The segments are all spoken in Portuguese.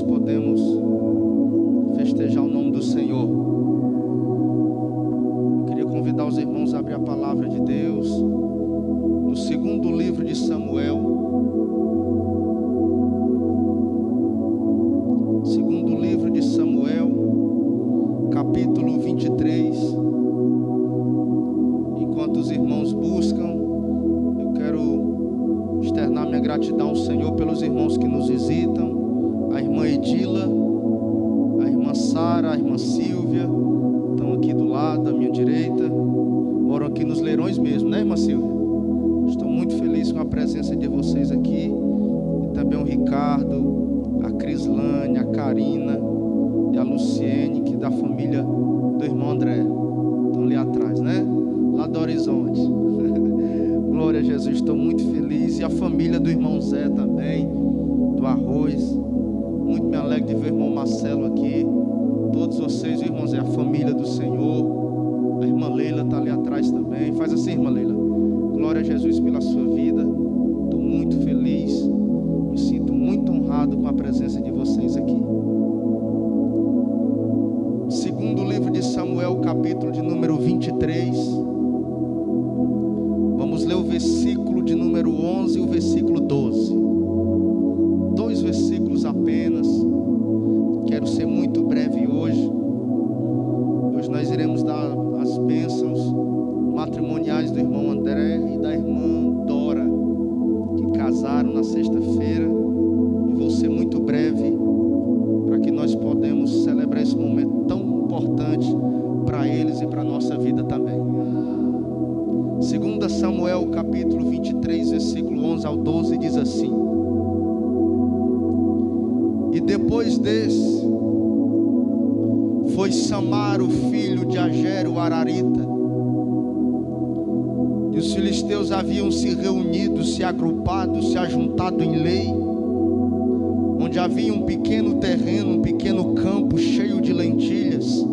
podemos festejar o nome do Senhor. Eu queria convidar os irmãos a abrir a palavra de Deus no segundo livro de Samuel. Segundo livro de Samuel, capítulo 23. Enquanto os irmãos buscam, eu quero externar minha gratidão ao Senhor pelos irmãos que nos visitam. A irmã Edila, a irmã Sara, a irmã Silvia, estão aqui do lado, à minha direita. Moram aqui nos Leirões mesmo, né, irmã Silvia? Estou muito feliz com a presença de vocês aqui. E também o Ricardo, a Crislane, a Karina e a Luciene, que é da família do irmão André. Estão ali atrás, né? Lá do Horizonte. Glória a Jesus, estou muito feliz. E a família do irmão Zé também, do Arroz. Muito me alegro de ver o irmão Marcelo aqui. Todos vocês, o irmão Zé, a família do Senhor. A irmã Leila está ali atrás também. Faz assim, irmã Leila. Glória a Jesus pela sua vida. Estou muito feliz. Me sinto muito honrado com a presença de vocês aqui. Segundo livro de Samuel, capítulo de número 23. Vamos ler o versículo de número 11 e o versículo 12. Dois versículos apenas. Quero ser muito breve hoje. Hoje nós iremos dar as bênçãos matrimoniais do irmão André e da irmã Dora, que casaram na sexta-feira. E vou ser muito breve para que nós podemos celebrar esse momento tão importante para eles e para a nossa vida também. 2 Samuel capítulo 23, versículo 11 ao 12 diz assim: E depois desse foi Samar, o filho de Ager, o Ararita, e os filisteus haviam se reunido, se agrupado, se ajuntado em Lei, onde havia um pequeno terreno, um pequeno campo cheio de lentilhas,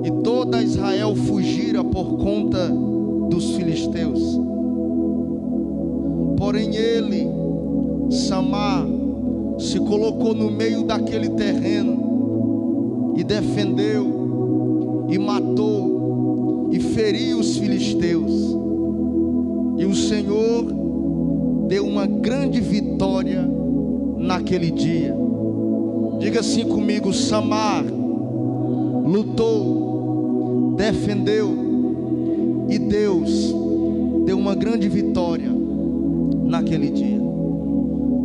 e toda Israel fugira por conta dos filisteus. Porém ele, Samar, se colocou no meio daquele terreno e defendeu e matou e feriu os filisteus, e o Senhor deu uma grande vitória naquele dia. Diga assim comigo: Samar lutou, defendeu, e Deus deu uma grande vitória naquele dia.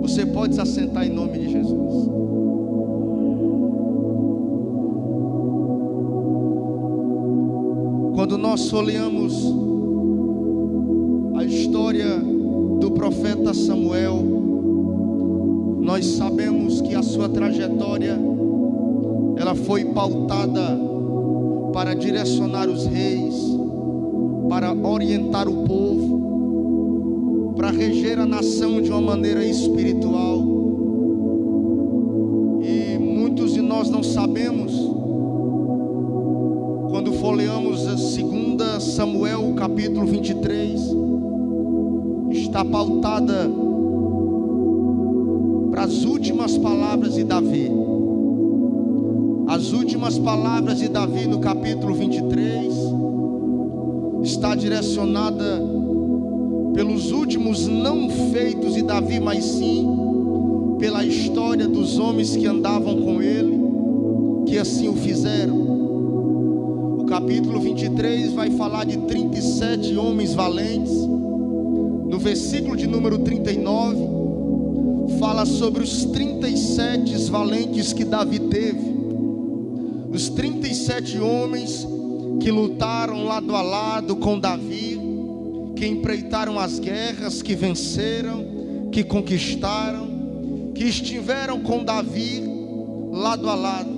Você pode se assentar em nome de Jesus. Quando nós olhamos a história do profeta Samuel, nós sabemos que a sua trajetória, ela foi pautada para direcionar os reis, para orientar o povo, para reger a nação de uma maneira espiritual. E muitos de nós não sabemos, quando folheamos a 2 Samuel capítulo 23, está pautada para as últimas palavras de Davi. As últimas palavras de Davi no capítulo 23 está direcionada pelos últimos não feitos de Davi, mas sim pela história dos homens que andavam com ele, que assim o fizeram. O capítulo 23 vai falar de 37 homens valentes. No versículo de número 39 fala sobre os 37 valentes que Davi teve. Os 37 homens que lutaram lado a lado com Davi, que empreitaram as guerras, que venceram, que conquistaram, que estiveram com Davi lado a lado.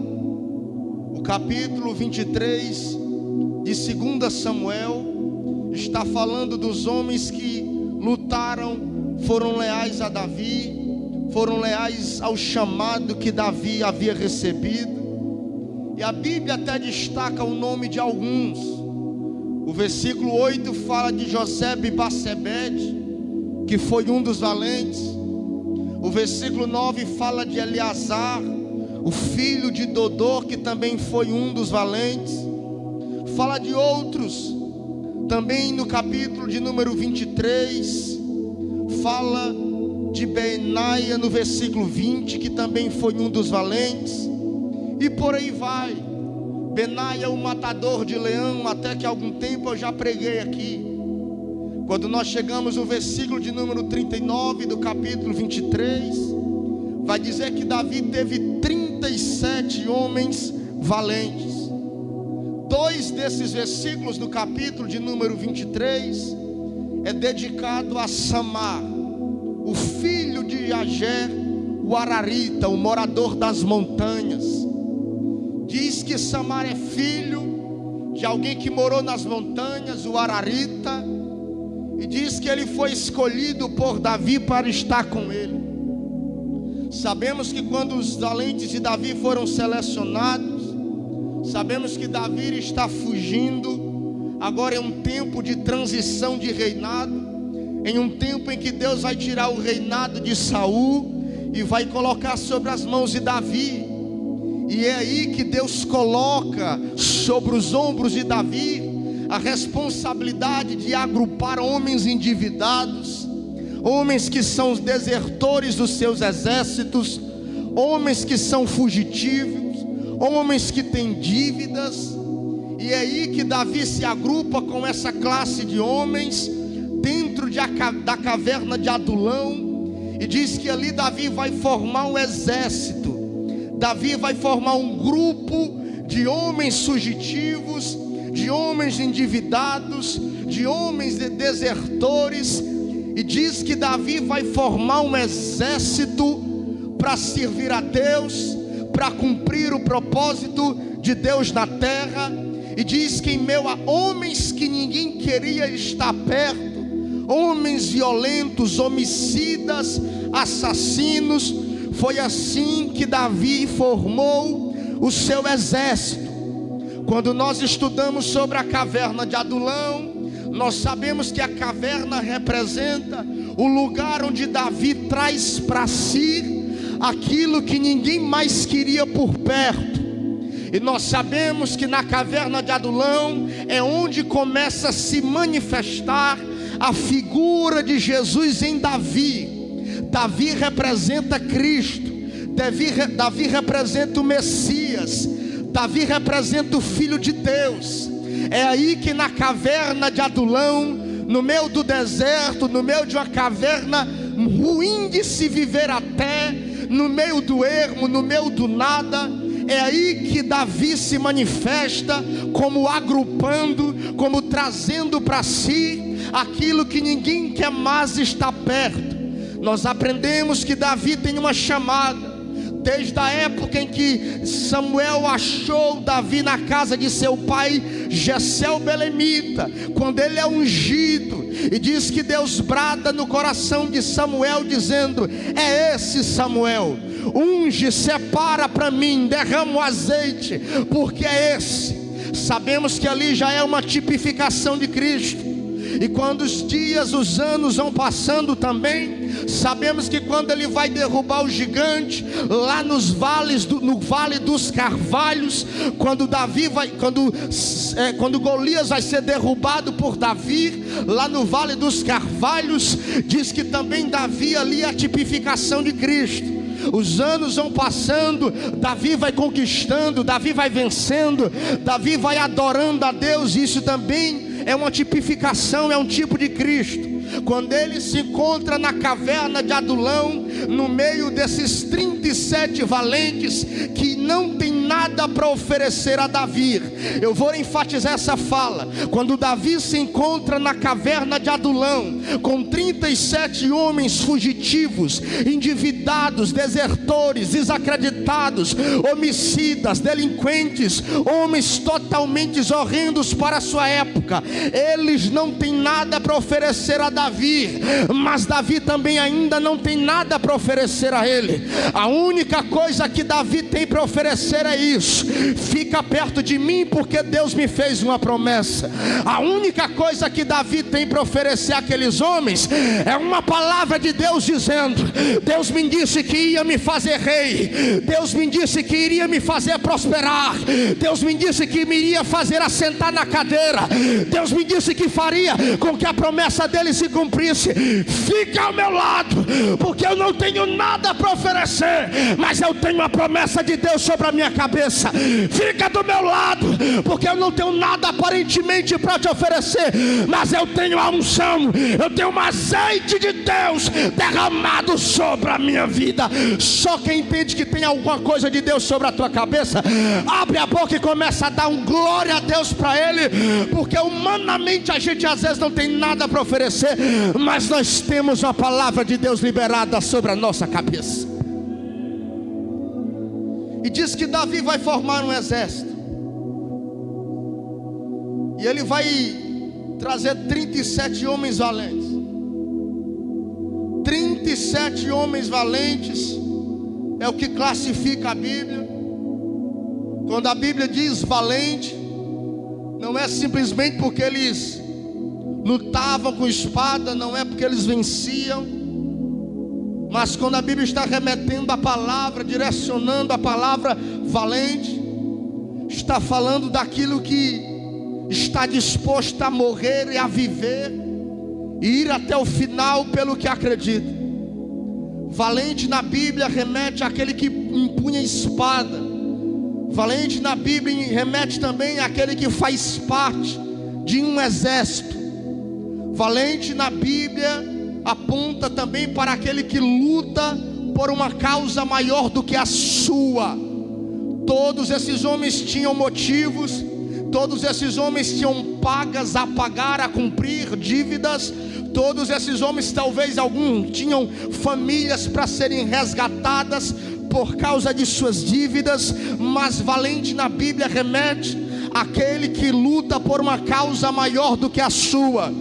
O capítulo 23 de 2 Samuel está falando dos homens que lutaram, foram leais a Davi, foram leais ao chamado que Davi havia recebido. E a Bíblia até destaca o nome de alguns. O versículo 8 fala de Josebe Bassebete, que foi um dos valentes. O versículo 9 fala de Eleazar, o filho de Dodô, que também foi um dos valentes. Fala de outros. Também no capítulo de número 23, fala de Benaia no versículo 20, que também foi um dos valentes. E por aí vai. Benaia, o matador de leão, até que há algum tempo eu já preguei aqui. Quando nós chegamos no versículo de número 39 do capítulo 23, vai dizer que Davi teve 37 homens valentes. 2 desses versículos do capítulo de número 23 é dedicado a Samar, o filho de Jager, o Ararita, o morador das montanhas. Diz que Samar é filho de alguém que morou nas montanhas, o Ararita, e diz que ele foi escolhido por Davi para estar com ele. Sabemos que quando os valentes de Davi foram selecionados, sabemos que Davi está fugindo. Agora é um tempo de transição de reinado, em um tempo em que Deus vai tirar o reinado de Saul e vai colocar sobre as mãos de Davi. E é aí que Deus coloca sobre os ombros de Davi a responsabilidade de agrupar homens endividados, homens que são os desertores dos seus exércitos, homens que são fugitivos, homens que têm dívidas. E é aí que Davi se agrupa com essa classe de homens dentro da caverna de Adulão, e diz que ali Davi vai formar um exército. Davi vai formar um grupo de homens fugitivos, de homens endividados, de homens desertores, e diz que Davi vai formar um exército para servir a Deus, para cumprir o propósito de Deus na terra. E diz que em meio a homens que ninguém queria estar perto, homens violentos, homicidas, assassinos, foi assim que Davi formou o seu exército. Quando nós estudamos sobre a caverna de Adulão, nós sabemos que a caverna representa o lugar onde Davi traz para si aquilo que ninguém mais queria por perto. E nós sabemos que na caverna de Adulão é onde começa a se manifestar a figura de Jesus em Davi. Davi representa Cristo, Davi representa o Messias, Davi representa o Filho de Deus. É aí que na caverna de Adulão, no meio do deserto, no meio de uma caverna ruim de se viver até, no meio do ermo, no meio do nada, é aí que Davi se manifesta como agrupando, como trazendo para si aquilo que ninguém quer mais estar perto. Nós aprendemos que Davi tem uma chamada, desde a época em que Samuel achou Davi na casa de seu pai Jessé o belemita, quando ele é ungido, e diz que Deus brada no coração de Samuel dizendo: é esse Samuel, unge, separa para mim, derrama o azeite, porque é esse. Sabemos que ali já é uma tipificação de Cristo. E quando os dias, os anos vão passando também, sabemos que quando ele vai derrubar o gigante lá nos vales no Vale dos Carvalhos, quando Golias vai ser derrubado por Davi lá no Vale dos Carvalhos, diz que também Davi ali é a tipificação de Cristo. Os anos vão passando, Davi vai conquistando, Davi vai vencendo, Davi vai adorando a Deus. Isso também é uma tipificação, é um tipo de Cristo. Quando ele se encontra na caverna de Adulão, no meio desses 37 valentes que não tem nada para oferecer a Davi, eu vou enfatizar essa fala. Quando Davi se encontra na caverna de Adulão com 37 homens fugitivos, endividados, desertores, desacreditados, homicidas, delinquentes, homens totalmente horrendos para a sua época, eles não têm nada para oferecer a Davi, mas Davi também ainda não tem nada para oferecer a ele. A única coisa que Davi tem para oferecer é isso: fica perto de mim, porque Deus me fez uma promessa. A única coisa que Davi tem para oferecer àqueles homens é uma palavra de Deus dizendo: Deus me disse que ia me fazer rei, Deus me disse que iria me fazer prosperar, Deus me disse que me iria fazer assentar na cadeira, Deus me disse que faria com que a promessa dele se cumprisse. Fica ao meu lado, porque eu não tenho nada para oferecer, mas eu tenho a promessa de Deus sobre a minha cabeça. Fica do meu lado, porque eu não tenho nada aparentemente para te oferecer, mas eu tenho a unção, eu tenho um azeite de Deus derramado sobre a minha vida. Só quem entende que tem alguma coisa de Deus sobre a tua cabeça, abre a boca e começa a dar um glória a Deus para Ele, porque humanamente a gente às vezes não tem nada para oferecer, mas nós temos uma palavra de Deus liberada sobre a nossa cabeça. E diz que Davi vai formar um exército, e ele vai trazer 37 homens valentes. 37 homens valentes é o que classifica a Bíblia. Quando a Bíblia diz valente, não é simplesmente porque eles lutavam com espada, não é porque eles venciam, mas quando a Bíblia está remetendo a palavra, direcionando a palavra valente, está falando daquilo que está disposto a morrer e a viver e ir até o final pelo que acredita. Valente na Bíblia remete àquele que empunha espada. Valente na Bíblia remete também àquele que faz parte de um exército. Valente na Bíblia aponta também para aquele que luta por uma causa maior do que a sua. Todos esses homens tinham motivos, todos esses homens tinham pagas a pagar, a cumprir, dívidas. Todos esses homens, talvez alguns, tinham famílias para serem resgatadas por causa de suas dívidas. Mas valente na Bíblia remete àquele que luta por uma causa maior do que a sua.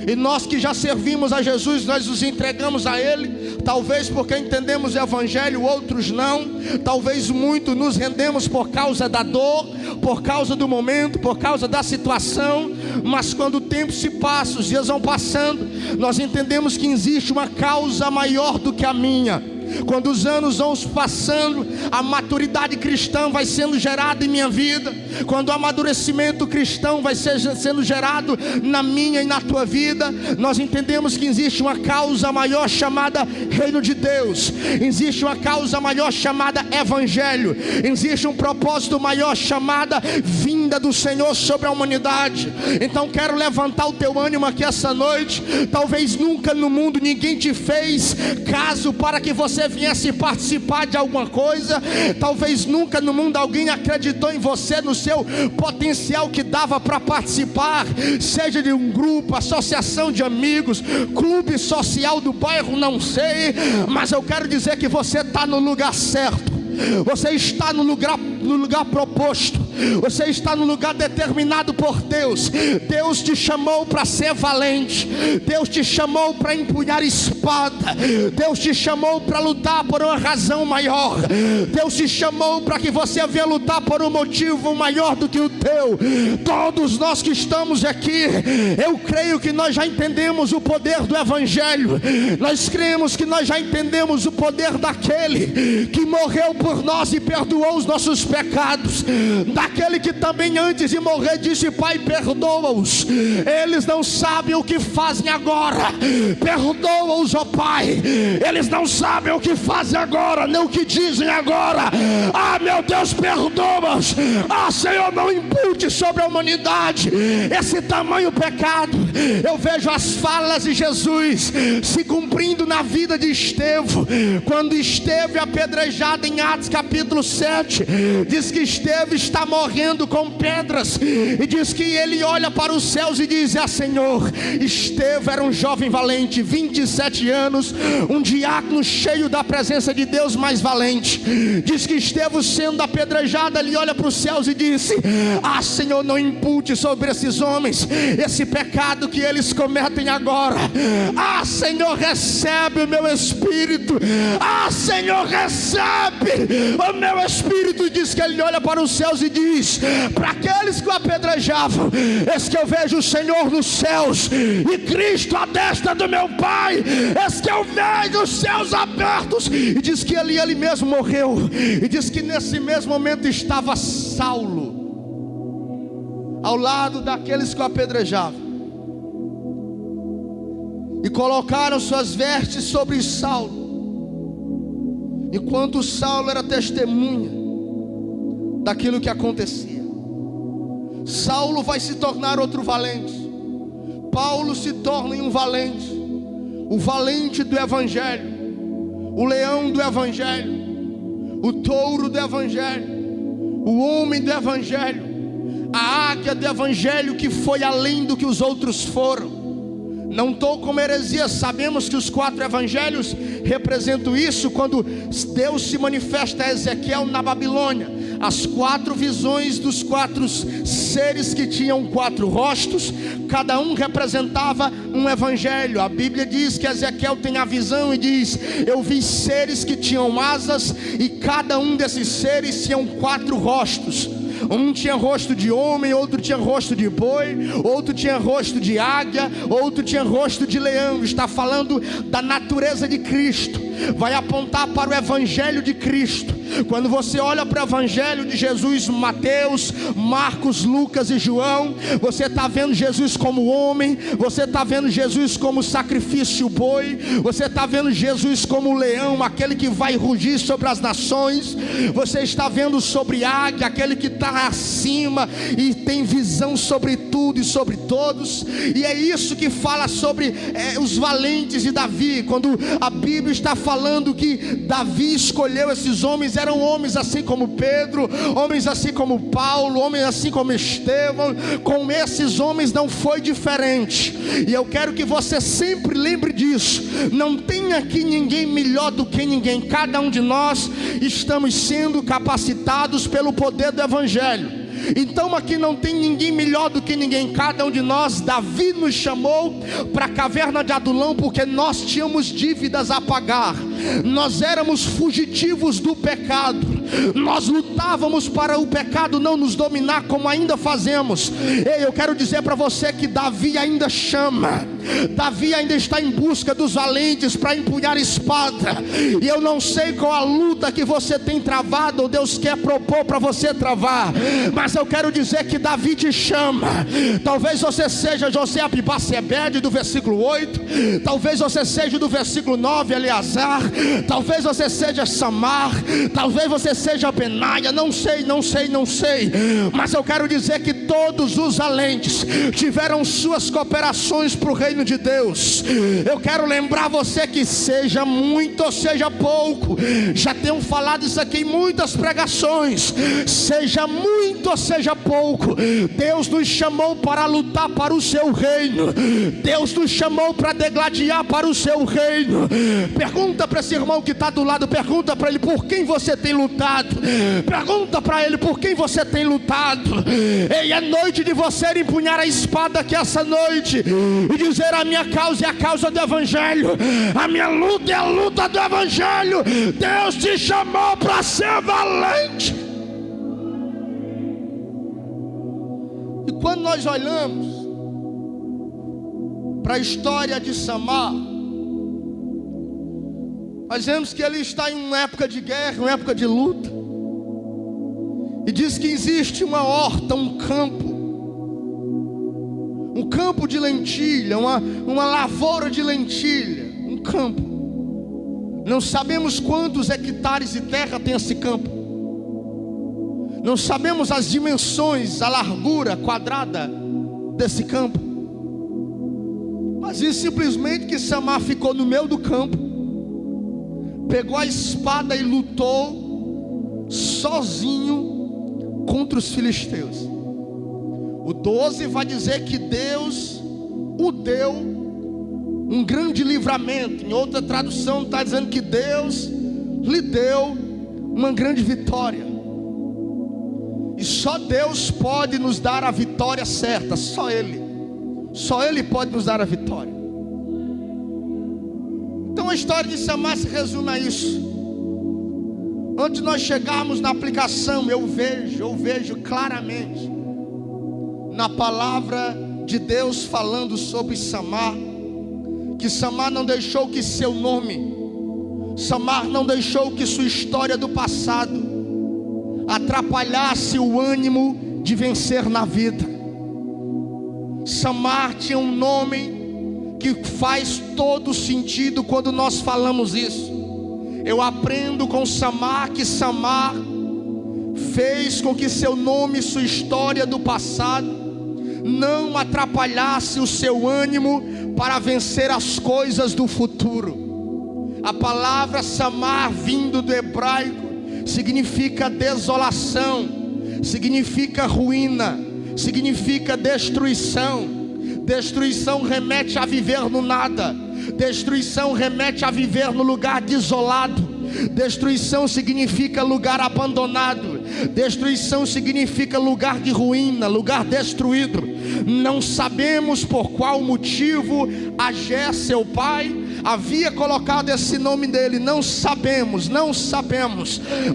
E nós que já servimos a Jesus, nós nos entregamos a Ele, talvez porque entendemos o Evangelho, outros não. Talvez muito nos rendemos por causa da dor, por causa do momento, por causa da situação. Mas quando o tempo se passa, os dias vão passando, nós entendemos que existe uma causa maior do que a minha. Quando os anos vão passando, a maturidade cristã vai sendo gerada em minha vida. Quando o amadurecimento cristão vai sendo gerado na minha e na tua vida, nós entendemos que existe uma causa maior chamada Reino de Deus. Existe uma causa maior chamada Evangelho. Existe um propósito maior chamada vinda do Senhor sobre a humanidade. Então quero levantar o teu ânimo aqui essa noite. Talvez nunca no mundo ninguém te fez caso para que você viesse participar de alguma coisa. Talvez nunca no mundo alguém acreditou em você, no seu potencial que dava para participar, seja de um grupo, associação de amigos, clube social do bairro, não sei, mas eu quero dizer que você está no lugar certo. Você está no lugar proposto. Você está no lugar determinado por Deus. Deus te chamou para ser valente. Deus te chamou para empunhar espada. Deus te chamou para lutar por uma razão maior. Deus te chamou para que você venha lutar por um motivo maior do que o teu. Todos nós que estamos aqui, eu creio que nós já entendemos o poder do Evangelho. Nós cremos que nós já entendemos o poder daquele que morreu por nós e perdoou os nossos pecados, daquele que também antes de morrer disse: Pai, perdoa-os, eles não sabem o que fazem agora. Perdoa-os, ó Pai, eles não sabem o que fazem agora, nem o que dizem agora. Ah, meu Deus, perdoa-os. Ah, Senhor, não impute sobre a humanidade esse tamanho pecado. Eu vejo as falas de Jesus se cumprindo na vida de Estevão. Quando Estevão é apedrejado em Atos capítulo 7, diz que Estevão está morrendo com pedras, e diz que ele olha para os céus e diz: Senhor, Estevão era um jovem valente, 27 anos, Deus, um diácono cheio da presença de Deus, mais valente. Diz que Estevão, sendo apedrejado, ele olha para os céus e disse: ah, Senhor, não impute sobre esses homens esse pecado que eles cometem agora. Ah, Senhor, recebe o meu espírito. Ah, Senhor, recebe o meu espírito. Diz que ele olha para os céus e diz para aqueles que o apedrejavam: eis que eu vejo o Senhor nos céus e Cristo à destra do meu Pai. Eis que eu vejo os céus abertos. E diz que ele mesmo morreu. E diz que nesse mesmo momento estava Saulo ao lado daqueles que o apedrejavam, e colocaram suas vestes sobre Saulo, enquanto Saulo era testemunha daquilo que acontecia. Saulo vai se tornar outro valente. Paulo se torna um valente, o valente do Evangelho, o leão do Evangelho, o touro do Evangelho, o homem do Evangelho, a águia do Evangelho, que foi além do que os outros foram. Não estou com heresia, sabemos que os 4 evangelhos representam isso. Quando Deus se manifesta a Ezequiel na Babilônia, as 4 visões dos 4 seres que tinham 4 rostos, cada um representava um evangelho. A Bíblia diz que Ezequiel tem a visão e diz: eu vi seres que tinham asas, e cada um desses seres tinham 4 rostos. Um tinha rosto de homem, outro tinha rosto de boi, outro tinha rosto de águia, outro tinha rosto de leão. Está falando da natureza de Cristo. Vai apontar para o Evangelho de Cristo. Quando você olha para o Evangelho de Jesus, Mateus, Marcos, Lucas e João, você está vendo Jesus como homem, você está vendo Jesus como sacrifício boi, você está vendo Jesus como leão, aquele que vai rugir sobre as nações. Você está vendo sobre águia, aquele que está acima e tem visão sobre tudo e sobre todos. E é isso que fala sobre os valentes de Davi. Quando a Bíblia está falando que Davi escolheu esses homens, eram homens assim como Pedro, homens assim como Paulo, homens assim como Estevão. Com esses homens não foi diferente. E eu quero que você sempre lembre disso. Não tem aqui ninguém melhor do que ninguém. Cada um de nós estamos sendo capacitados pelo poder do Evangelho. Então aqui não tem ninguém melhor do que ninguém. Cada um de nós, Davi nos chamou para a caverna de Adulão porque nós tínhamos dívidas a pagar. Nós éramos fugitivos do pecado. Nós lutávamos para o pecado não nos dominar, como ainda fazemos. Ei, eu quero dizer para você que Davi ainda chama. Davi ainda está em busca dos valentes para empunhar espada. E eu não sei qual a luta que você tem travado, ou Deus quer propor para você travar, mas eu quero dizer que Davi te chama. Talvez você seja José Abibacebede do versículo 8, talvez você seja do versículo 9, Eleazar, talvez você seja Samar, talvez você seja Benaia, não sei, mas eu quero dizer que todos os valentes tiveram suas cooperações para o reino de Deus. Eu quero lembrar você que seja muito ou seja pouco, já tenho falado isso aqui em muitas pregações, seja muito ou seja pouco, Deus nos chamou para lutar para o seu reino. Deus nos chamou para degladiar para o seu reino. Pergunta para esse irmão que está do lado, pergunta para ele por quem você tem lutado. Pergunta para ele por quem você tem lutado. Ei, é noite de você empunhar a espada aqui essa noite e dizer: a minha causa é a causa do Evangelho, a minha luta é a luta do Evangelho. Deus te chamou para ser valente. E quando nós olhamos para a história de Samar, nós vemos que ele está em uma época de guerra, uma época de luta. E diz que existe uma horta, um campo de lentilha, uma lavoura de lentilha, um campo. Não sabemos quantos hectares de terra tem esse campo. Não sabemos as dimensões, a largura quadrada desse campo. Mas isso simplesmente que Samar ficou no meio do campo, pegou a espada e lutou sozinho contra os filisteus. O 12 vai dizer que Deus o deu um grande livramento. Em outra tradução está dizendo que Deus lhe deu uma grande vitória. E só Deus pode nos dar a vitória certa. Só Ele pode nos dar a vitória. Então a história de Samar se resume a isso. Antes de nós chegarmos na aplicação, eu vejo claramente na palavra de Deus falando sobre Samar, que Samar não deixou que seu nome, Samar não deixou que sua história do passado atrapalhasse o ânimo de vencer na vida. Samar tinha um nome que faz todo sentido quando nós falamos isso. Eu aprendo com Samar que Samar fez com que seu nome e sua história do passado não atrapalhasse o seu ânimo para vencer as coisas do futuro. A palavra Samar, vindo do hebraico, significa desolação, significa ruína, significa destruição. Destruição remete a viver no nada. Destruição remete a viver no lugar desolado. Destruição significa lugar abandonado. Destruição significa lugar de ruína, lugar destruído. Não sabemos por qual motivo Agé, seu pai, havia colocado esse nome dele. Não sabemos.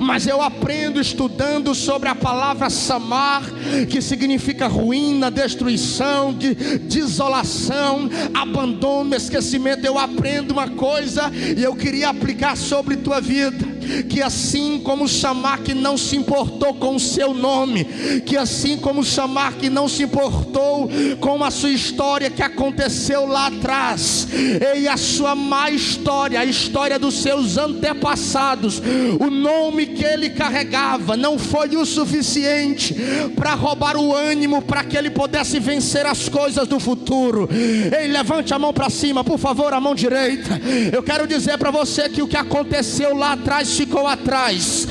Mas eu aprendo estudando sobre a palavra Samar, que significa ruína, destruição, desolação, abandono, esquecimento. Eu aprendo uma coisa e eu queria aplicar sobre tua vida. Que assim como Samar que não se importou com o seu nome, que assim como Samar que não se importou com a sua história que aconteceu lá atrás, e a sua má história, a história dos seus antepassados, o nome que ele carregava não foi o suficiente para roubar o ânimo, para que ele pudesse vencer as coisas do futuro. Ei, levante a mão para cima, por favor, a mão direita. Eu quero dizer para você que o que aconteceu lá atrás ficou atrás.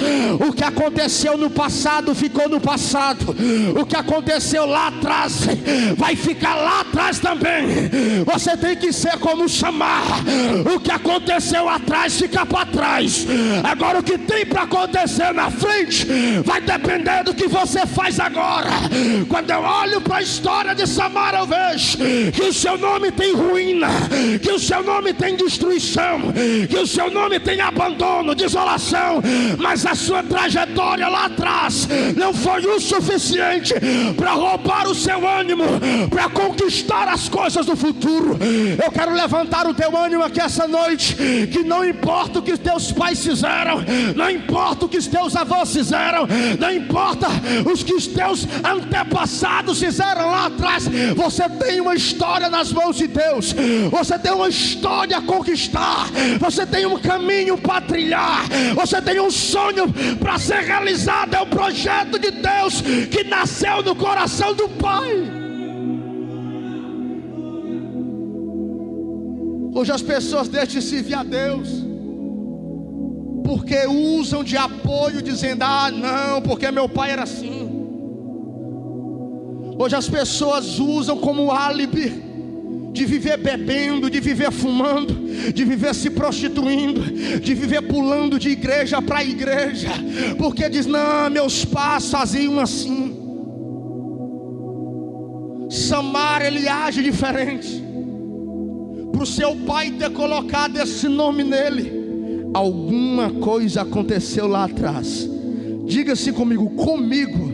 O que aconteceu no passado ficou no passado. O que aconteceu lá atrás vai ficar lá atrás também. Você tem que ser como Samar. O que aconteceu atrás fica para trás. Agora o que tem para acontecer na frente vai depender do que você faz agora. Quando eu olho para a história de Samar, eu vejo que o seu nome tem ruína, que o seu nome tem destruição, que o seu nome tem abandono, desolação. Mas a sua trajetória lá atrás não foi o suficiente para roubar o seu ânimo, para conquistar as coisas do futuro. Eu quero levantar o teu ânimo aqui essa noite, que não importa o que teus pais fizeram, não importa o que os teus avós fizeram, não importa os que os teus antepassados fizeram lá atrás, você tem uma história nas mãos de Deus, você tem uma história a conquistar, você tem um caminho para trilhar, você tem um sonho para ser realizado. É o projeto de Deus que nasceu no coração do Pai. Hoje as pessoas deixam de servir a Deus porque usam de apoio, dizendo: ah, não, porque meu pai era assim. Hoje as pessoas usam como álibi de viver bebendo, de viver fumando, de viver se prostituindo, de viver pulando de igreja para igreja, porque diz: não, meus pais faziam assim. Samar, ele age diferente. Para o seu pai ter colocado esse nome nele, alguma coisa aconteceu lá atrás. Diga assim comigo: comigo.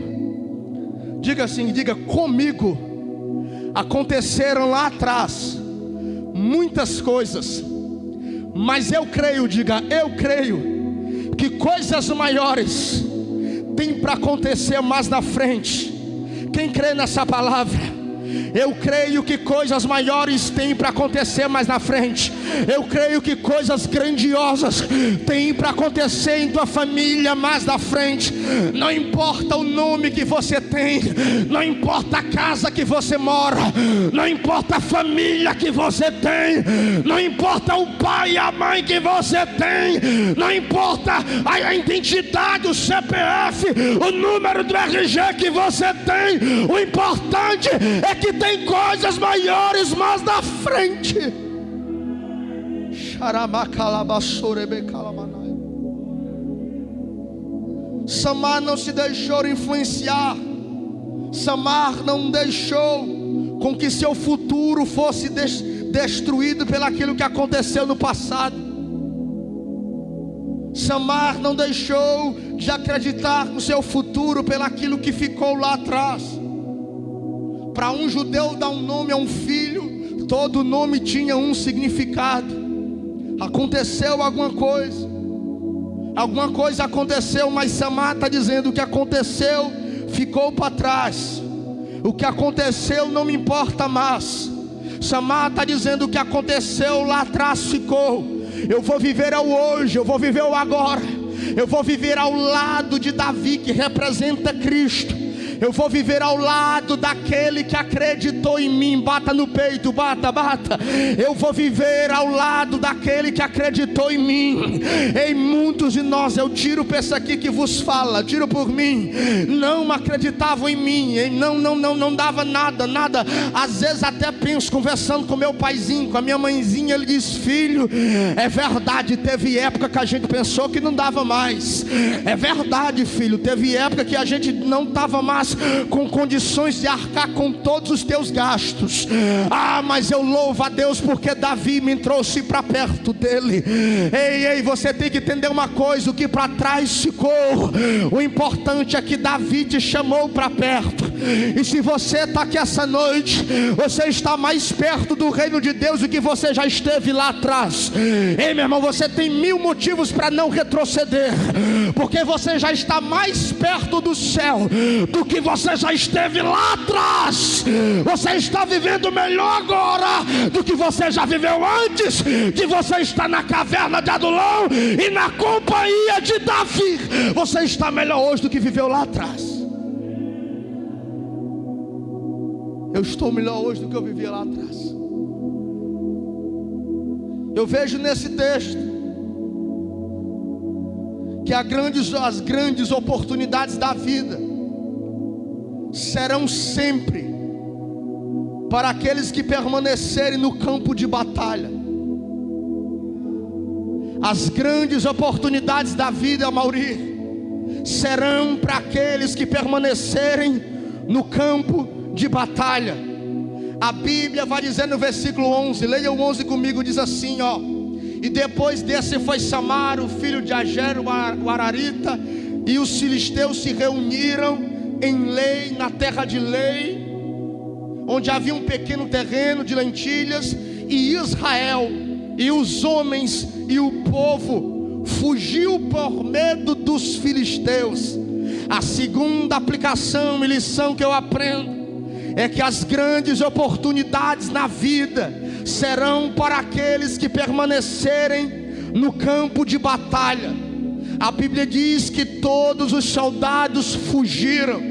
Diga assim, diga: comigo aconteceram lá atrás muitas coisas, mas eu creio, diga, eu creio que coisas maiores tem para acontecer mais na frente. Quem crê nessa palavra? Eu creio que coisas maiores têm para acontecer mais na frente. Eu creio que coisas grandiosas têm para acontecer em tua família mais na frente. Não importa o nome que você tem, não importa a casa que você mora, não importa a família que você tem, não importa o pai e a mãe que você tem, não importa a identidade, o CPF, o número do RG que você tem. O importante é que tem coisas maiores mais na frente. Samar não se deixou influenciar. Samar não deixou com que seu futuro fosse destruído pelaquilo que aconteceu no passado. Samar não deixou de acreditar no seu futuro pelaquilo que ficou lá atrás. Para um judeu dar um nome a um filho, todo nome tinha um significado. Aconteceu alguma coisa aconteceu, mas Samar está dizendo: o que aconteceu ficou para trás, o que aconteceu não me importa mais. Samar está dizendo: o que aconteceu lá atrás ficou. Eu vou viver ao hoje, eu vou viver o agora. Eu vou viver ao lado de Davi, que representa Cristo. Eu vou viver ao lado daquele que acreditou em mim. Bata no peito, bata, bata. Eu vou viver ao lado daquele que acreditou em mim. Em muitos de nós, eu tiro para esse aqui que vos fala, tiro por mim, não acreditavam em mim, não dava nada. Às vezes até penso, conversando com meu paizinho, com a minha mãezinha, ele diz: filho, é verdade, teve época que a gente pensou que não dava mais. É verdade, filho, teve época que a gente não estava mais com condições de arcar com todos os teus gastos. Mas eu louvo a Deus porque Davi me trouxe para perto dele. Ei, você tem que entender uma coisa: o que para trás ficou, o importante é que Davi te chamou para perto. E se você está aqui essa noite, você está mais perto do reino de Deus do que você já esteve lá atrás. Ei, meu irmão, você tem 1000 motivos para não retroceder, porque você já está mais perto do céu do que você já esteve lá atrás. Você está vivendo melhor agora do que você já viveu antes de você estar na caverna de Adulão e na companhia de Davi. Você está melhor hoje do que viveu lá atrás. Eu estou melhor hoje do que eu vivia lá atrás. Eu vejo nesse texto que as grandes oportunidades da vida serão sempre para aqueles que permanecerem no campo de batalha. As grandes oportunidades da vida, Mauri, serão para aqueles que permanecerem no campo de batalha. A Bíblia vai dizer no versículo 11, leia o 11 comigo, diz assim, ó: e depois desse foi Samar, o filho de Ager, o Ararita, e os filisteus se reuniram em Lei, na terra de Lei, onde havia um pequeno terreno de lentilhas, e Israel, e os homens e o povo fugiu por medo dos filisteus. A segunda aplicação e lição que eu aprendo é que as grandes oportunidades na vida serão para aqueles que permanecerem no campo de batalha. A Bíblia diz que todos os soldados fugiram.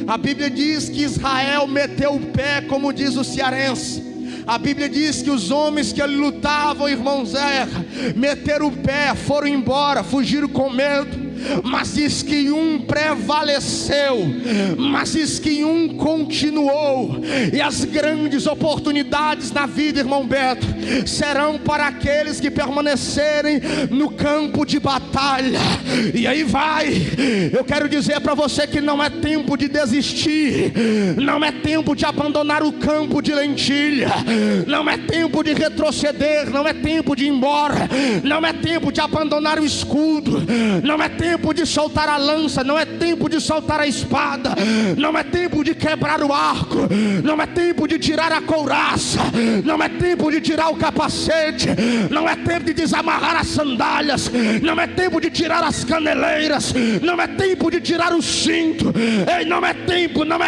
A Bíblia diz que Israel meteu o pé, como diz o cearense. A Bíblia diz que os homens que ali lutavam, irmão Zé, meteram o pé, foram embora, fugiram com medo. Mas diz que um prevaleceu, mas diz que um continuou. E as grandes oportunidades na vida, irmão Beto, serão para aqueles que permanecerem no campo de batalha. E aí eu quero dizer para você que não é tempo de desistir, não é tempo de abandonar o campo de lentilha, não é tempo de retroceder, não é tempo de ir embora, não é tempo de abandonar o escudo, não é tempo de soltar a lança, não é tempo de soltar a espada, não é tempo de quebrar o arco, não é tempo de tirar a couraça, não é tempo de tirar o capacete, não é tempo de desamarrar as sandálias, não é tempo de tirar as caneleiras, não é tempo de tirar o cinto, ei, não é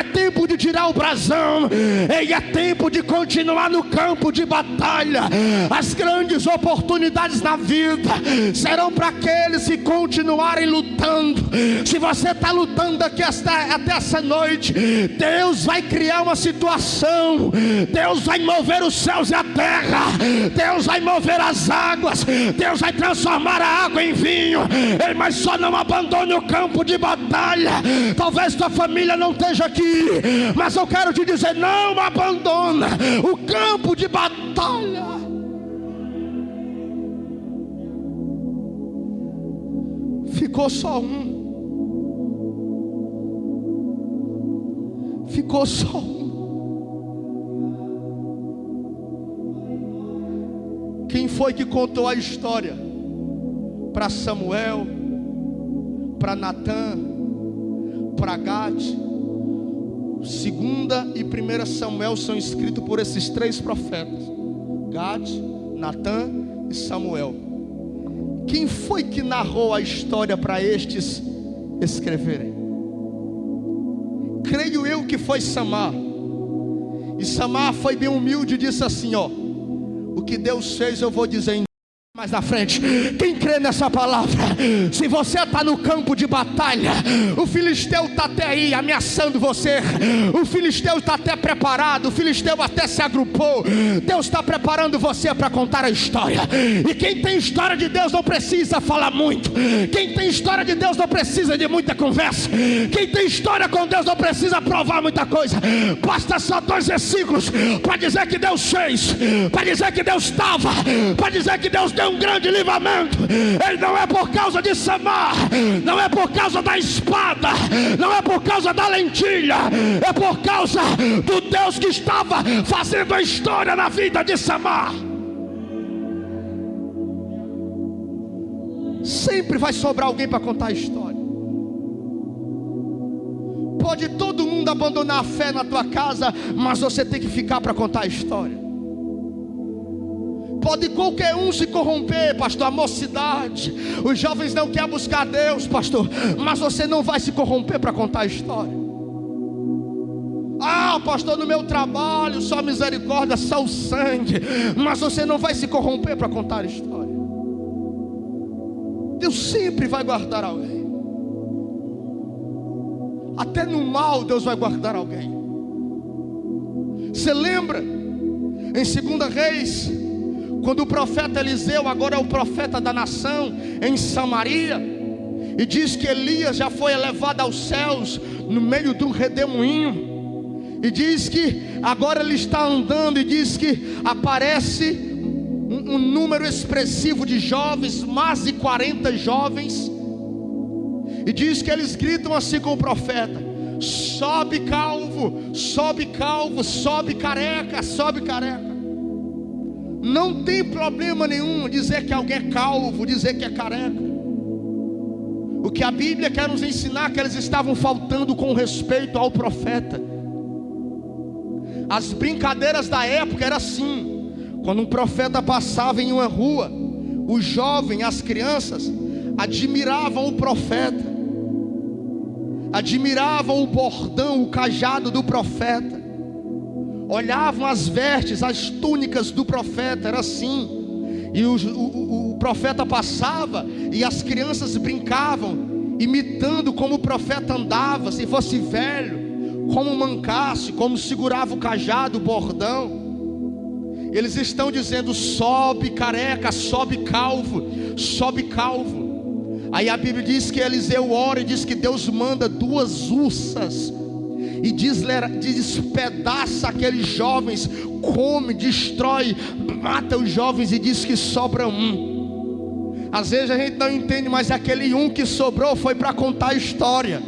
tempo de tirar o brasão, ei, é tempo de continuar no campo de batalha. As grandes oportunidades na vida serão para aqueles que continuarem lutando. Se você está lutando aqui até essa noite, Deus vai criar uma situação, Deus vai mover os céus e a terra, Deus vai mover as águas, Deus vai transformar a água em vinho. Ei, mas só não abandone o campo de batalha. Talvez tua família não esteja aqui, mas eu quero te dizer, não abandona o campo de batalha. ficou só um. Ficou só um. Quem foi que contou a história para Samuel, para Natã, para Gade? 2ª e 1ª Samuel são escritos por esses 3 profetas: Gade, Natã e Samuel. Quem foi que narrou a história para estes escreverem? Creio eu que foi Samar. E Samar foi bem humilde e disse assim: ó, o que Deus fez eu vou dizer mais na frente. Quem crê nessa palavra? Se você está no campo de batalha, o filisteu está até aí ameaçando você, o filisteu está até preparado, o filisteu até se agrupou. Deus está preparando você para contar a história. E quem tem história de Deus não precisa falar muito. Quem tem história de Deus não precisa de muita conversa. Quem tem história com Deus não precisa provar muita coisa. Basta só 2 versículos para dizer que Deus fez, para dizer que Deus estava, para dizer que Deus deu um grande livramento. Ele não é por causa de Samar, não é por causa da espada, não é por causa da lentilha, é por causa do Deus que estava fazendo a história na vida de Samar. Sempre vai sobrar alguém para contar a história. Pode todo mundo abandonar a fé na tua casa, mas você tem que ficar para contar a história. Pode qualquer um se corromper, pastor, a mocidade, os jovens não querem buscar Deus, pastor, mas você não vai se corromper para contar a história. Ah, pastor, no meu trabalho só misericórdia, só o sangue, mas você não vai se corromper para contar a história. Deus sempre vai guardar alguém. Até no mal Deus vai guardar alguém. Você lembra em 2 Reis, quando o profeta Eliseu, agora é o profeta da nação, em Samaria, e diz que Elias já foi elevado aos céus no meio de um redemoinho, e diz que agora ele está andando, e diz que aparece um número expressivo de jovens, mais de 40 jovens, e diz que eles gritam assim com o profeta: sobe calvo, sobe calvo, sobe careca, sobe careca. Não tem problema nenhum dizer que alguém é calvo, dizer que é careca. O que a Bíblia quer nos ensinar é que eles estavam faltando com respeito ao profeta. As brincadeiras da época eram assim: quando um profeta passava em uma rua, os jovens, as crianças admiravam o profeta, admiravam o bordão, o cajado do profeta, olhavam as vestes, as túnicas do profeta, era assim. E o profeta passava e as crianças brincavam, imitando como o profeta andava, se fosse velho, como mancasse, como segurava o cajado, o bordão. Eles estão dizendo: sobe careca, sobe calvo, sobe calvo. Aí a Bíblia diz que Eliseu ora e diz que Deus manda 2 ursas e despedaça aqueles jovens, come, destrói, mata os jovens, e diz que sobra um. Às vezes a gente não entende, mas aquele um que sobrou foi para contar a história.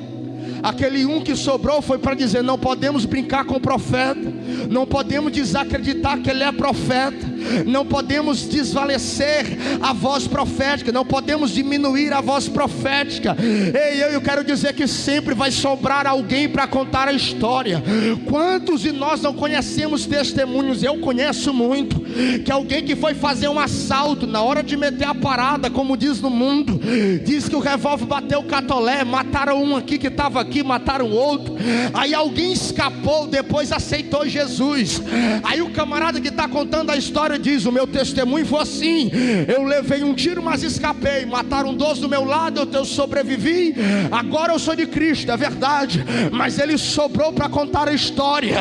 Aquele um que sobrou foi para dizer: não podemos brincar com o profeta, não podemos desacreditar que ele é profeta, não podemos desvalecer a voz profética, não podemos diminuir a voz profética. Ei, eu quero dizer que sempre vai sobrar alguém para contar a história. Quantos de nós não conhecemos testemunhos? Eu conheço muito, que alguém que foi fazer um assalto, na hora de meter a parada, como diz no mundo, diz que o revólver bateu o catolé, mataram um aqui que estava aqui, mataram outro. Aí alguém escapou, depois aceitou Jesus. Aí o camarada que está contando a história diz: o meu testemunho foi assim, eu levei um tiro mas escapei, mataram 12 do meu lado, eu sobrevivi, agora eu sou de Cristo. É verdade, mas ele sobrou para contar a história.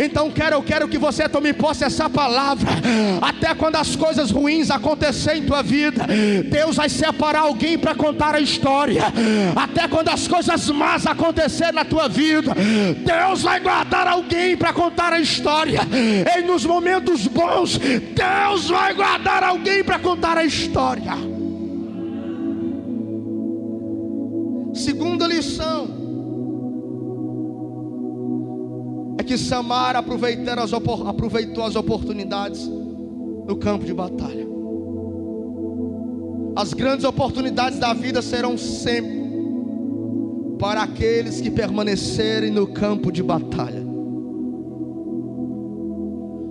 Então eu quero que você tome posse dessa palavra. Até quando as coisas ruins acontecerem em tua vida, Deus vai separar alguém para contar a história. Até quando as coisas más acontecerem na tua vida, Deus vai guardar alguém para contar a história. E nos momentos bons, Deus vai guardar alguém para contar a história. Segunda lição é que Samar aproveitou as oportunidades no campo de batalha. As grandes oportunidades da vida serão sempre para aqueles que permanecerem no campo de batalha.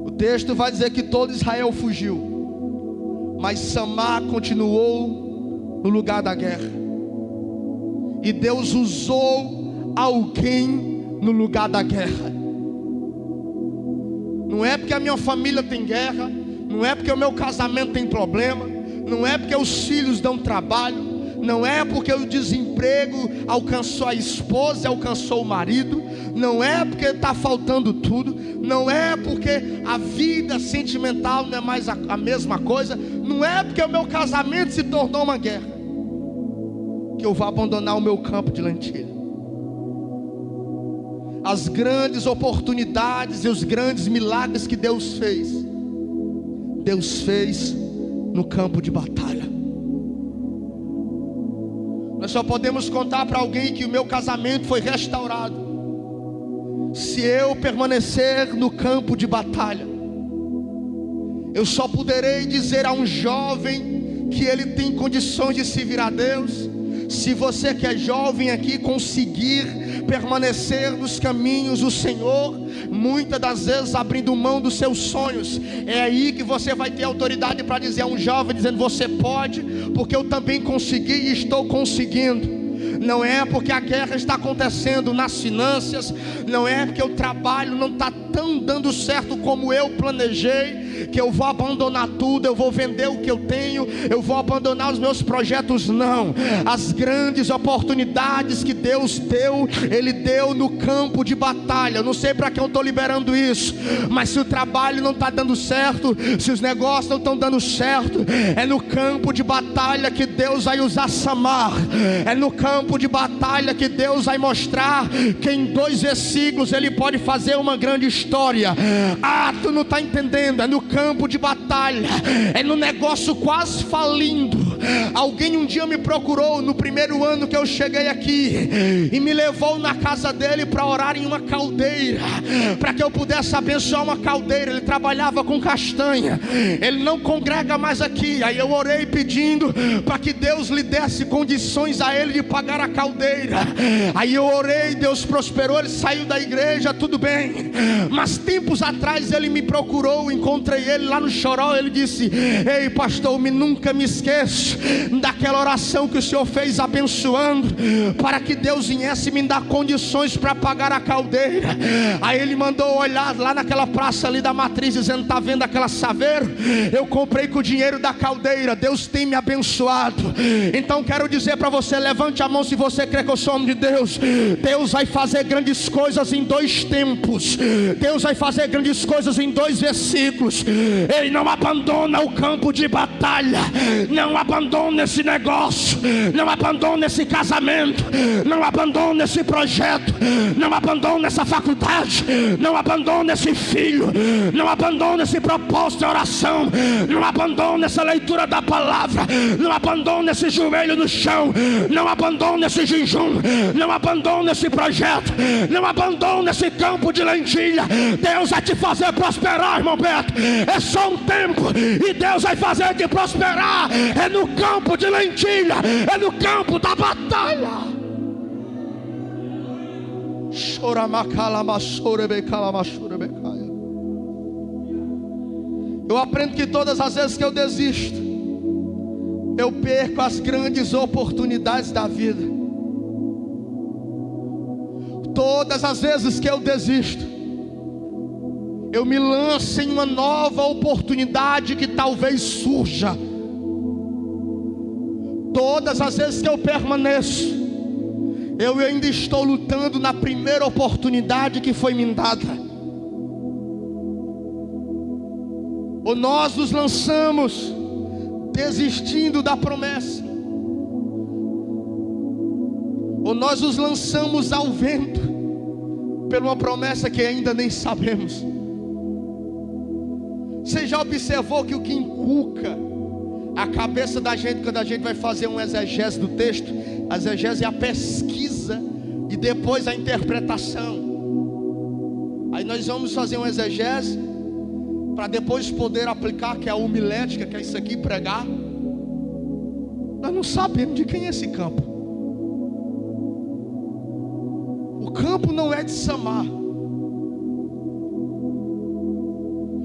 O texto vai dizer que todo Israel fugiu, mas Samar continuou no lugar da guerra. E Deus usou alguém no lugar da guerra. Não é porque a minha família tem guerra, não é porque o meu casamento tem problema, não é porque os filhos dão trabalho, não é porque o desemprego alcançou a esposa, alcançou o marido, não é porque está faltando tudo, não é porque a vida sentimental não é mais a mesma coisa, não é porque o meu casamento se tornou uma guerra, que eu vou abandonar o meu campo de lentilha. As grandes oportunidades e os grandes milagres que Deus fez no campo de batalha. Nós só podemos contar para alguém que o meu casamento foi restaurado se eu permanecer no campo de batalha. Eu só poderei dizer a um jovem que ele tem condições de servir a Deus, se você que é jovem aqui conseguir permanecer nos caminhos do Senhor, muitas das vezes abrindo mão dos seus sonhos. É aí que você vai ter autoridade para dizer a um jovem, dizendo: você pode, porque eu também consegui e estou conseguindo. Não é porque a guerra está acontecendo nas finanças, não é porque o trabalho não está tão dando certo como eu planejei, que eu vou abandonar tudo, eu vou vender o que eu tenho, eu vou abandonar os meus projetos. Não, as grandes oportunidades que Deus deu, Ele deu no campo de batalha. Eu não sei para que eu estou liberando isso, mas se o trabalho não está dando certo, se os negócios não estão dando certo, é no campo de batalha que Deus vai usar Samar. É no campo de batalha que Deus vai mostrar que em 2 versículos Ele pode fazer uma grande história. Ah, tu não está entendendo. É no campo de batalha, é no negócio quase falindo. Alguém um dia me procurou no primeiro ano que eu cheguei aqui e me levou na casa dele para orar em uma caldeira, para que eu pudesse abençoar uma caldeira. Ele trabalhava com castanha, ele não congrega mais aqui. Aí eu orei pedindo para que Deus lhe desse condições a ele de pagar a caldeira. Aí eu orei, Deus prosperou, ele saiu da igreja, tudo bem. Mas tempos atrás ele me procurou, encontrei ele lá no Choró. Ele disse: ei pastor, nunca me esqueço daquela oração que o senhor fez abençoando, para que Deus viesse me dar condições para pagar a caldeira. Aí ele mandou olhar lá naquela praça ali da Matriz, dizendo: está vendo aquela saveiro? Eu comprei com o dinheiro da caldeira. Deus tem me abençoado. Então quero dizer para você, levante a mão se você crê que eu sou homem de Deus. Deus vai fazer grandes coisas em 2 tempos. Deus vai fazer grandes coisas em 2 versículos. Ele não abandona o campo de batalha, não abandona esse negócio, não abandona esse casamento, não abandona esse projeto, não abandona essa faculdade, não abandona esse filho, não abandona esse propósito de oração, não abandona essa leitura da palavra, não abandona esse joelho no chão, não abandona esse jejum, não abandona esse projeto, não abandona esse campo de lentilha. Deus vai te fazer prosperar, irmão Beto. É só um tempo e Deus vai fazer te prosperar. É no campo de lentilha, é no campo da batalha. Eu aprendo que todas as vezes que eu desisto, eu perco as grandes oportunidades da vida. Todas as vezes que eu desisto, eu me lanço em uma nova oportunidade que talvez surja. Todas as vezes que eu permaneço, eu ainda estou lutando na primeira oportunidade que foi me dada. Ou nós nos lançamos desistindo da promessa, ou nós nos lançamos ao vento por uma promessa que ainda nem sabemos. Você já observou que o que inculca a cabeça da gente quando a gente vai fazer um exegese do texto, A exegese é a pesquisa e depois a interpretação. Aí nós vamos fazer uma exegese para depois poder aplicar, que é a homilética, que é isso aqui, pregar. Nós não sabemos de quem é esse campo. O campo não é de Samar.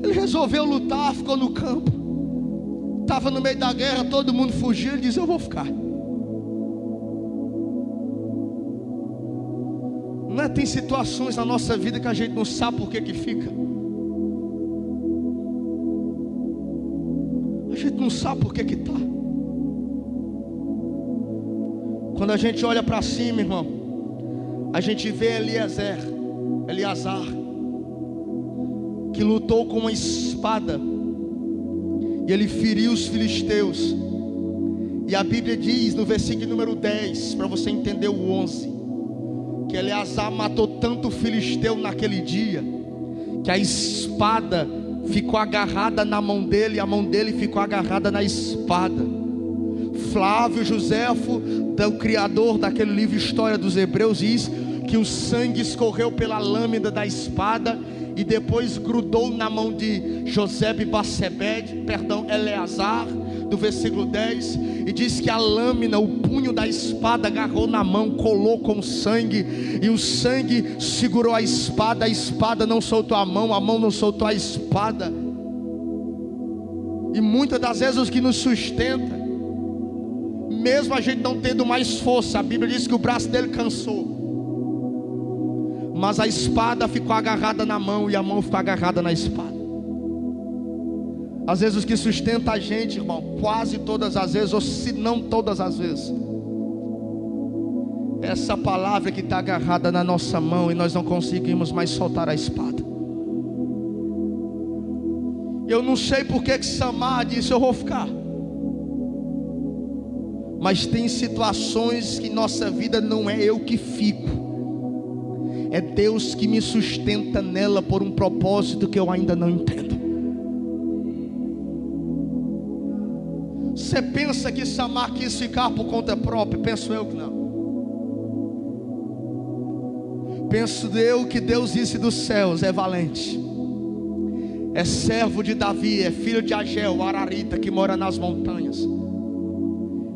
Ele resolveu lutar, ficou no campo. Estava no meio da guerra, todo mundo fugiu. Ele disse: eu vou ficar. Não é? Tem situações na nossa vida que a gente não sabe por que fica. A gente não sabe por que está. Quando a gente olha para cima, irmão, a gente vê Eleazar, que lutou com uma espada, e ele feriu os filisteus. E a Bíblia diz no versículo número 10, para você entender o 11, que Eleazar matou tanto filisteu naquele dia, que a espada ficou agarrada na mão dele, e a mão dele ficou agarrada na espada. Flávio Joséfo, o criador daquele livro História dos Hebreus, diz que o sangue escorreu pela lâmina da espada e depois grudou na mão de Eleazar, do versículo 10, e diz que a lâmina, o punho da espada agarrou na mão, colou com sangue, e o sangue segurou a espada não soltou a mão não soltou a espada. E muitas das vezes os que nos sustentam, mesmo a gente não tendo mais força, a Bíblia diz que o braço dele cansou, mas a espada ficou agarrada na mão e a mão ficou agarrada na espada. Às vezes os que sustentam a gente, irmão, quase todas as vezes, ou se não todas as vezes, essa palavra que está agarrada na nossa mão e nós não conseguimos mais soltar a espada. Eu não sei porque que Samar disse: eu vou ficar. Mas tem situações que nossa vida não é eu que fico, é Deus que me sustenta nela por um propósito que eu ainda não entendo. Você pensa que Samar quis ficar por conta própria? Penso eu que não. Penso eu que Deus disse dos céus: é valente, é servo de Davi, é filho de Ageu, Ararita, que mora nas montanhas.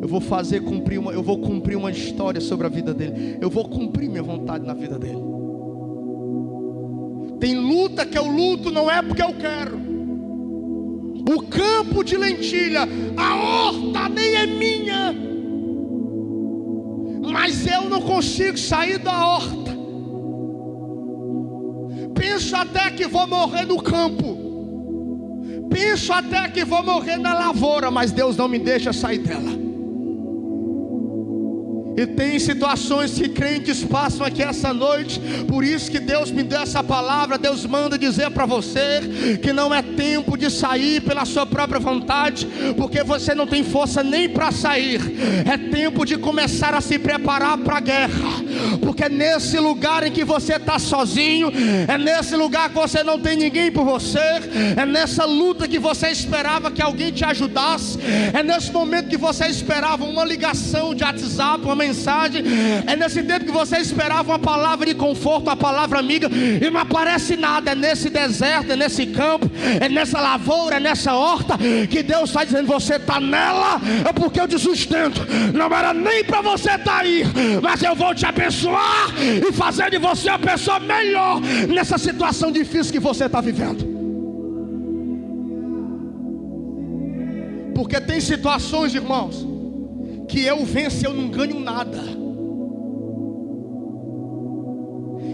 Eu vou cumprir uma história sobre a vida dele. Eu vou cumprir minha vontade na vida dele. Tem luta que eu luto não é porque eu quero. O campo de lentilha, a horta nem é minha, mas eu não consigo sair da horta. Penso até que vou morrer no campo, penso até que vou morrer na lavoura, mas Deus não me deixa sair dela. E tem situações que crentes passam aqui essa noite. Por isso que Deus me deu essa palavra. Deus manda dizer para você que não é tempo de sair pela sua própria vontade, porque você não tem força nem para sair. É tempo de começar a se preparar para a guerra, porque é nesse lugar em que você está sozinho, é nesse lugar que você não tem ninguém por você, é nessa luta que você esperava que alguém te ajudasse, é nesse momento que você esperava uma ligação de WhatsApp, uma mensagem, é nesse tempo que você esperava uma palavra de conforto, uma palavra amiga, e não aparece nada. É nesse deserto, é nesse campo, é nessa lavoura, é nessa horta que Deus está dizendo: você está nela, é porque eu te sustento. Não era nem para você estar aí, mas eu vou te abençoar e fazer de você a pessoa melhor nessa situação difícil que você está vivendo. Porque tem situações, irmãos, que eu venço, eu não ganho nada.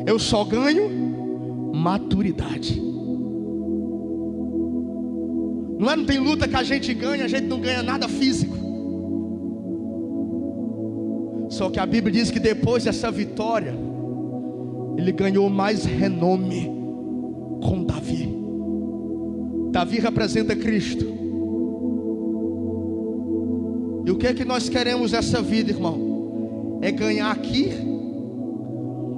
Eu só ganho maturidade. Não tem luta que a gente ganha, a gente não ganha nada físico. Só que a Bíblia diz que depois dessa vitória, ele ganhou mais renome com Davi. Davi representa Cristo. E o que é que nós queremos nessa vida, irmão? É ganhar aqui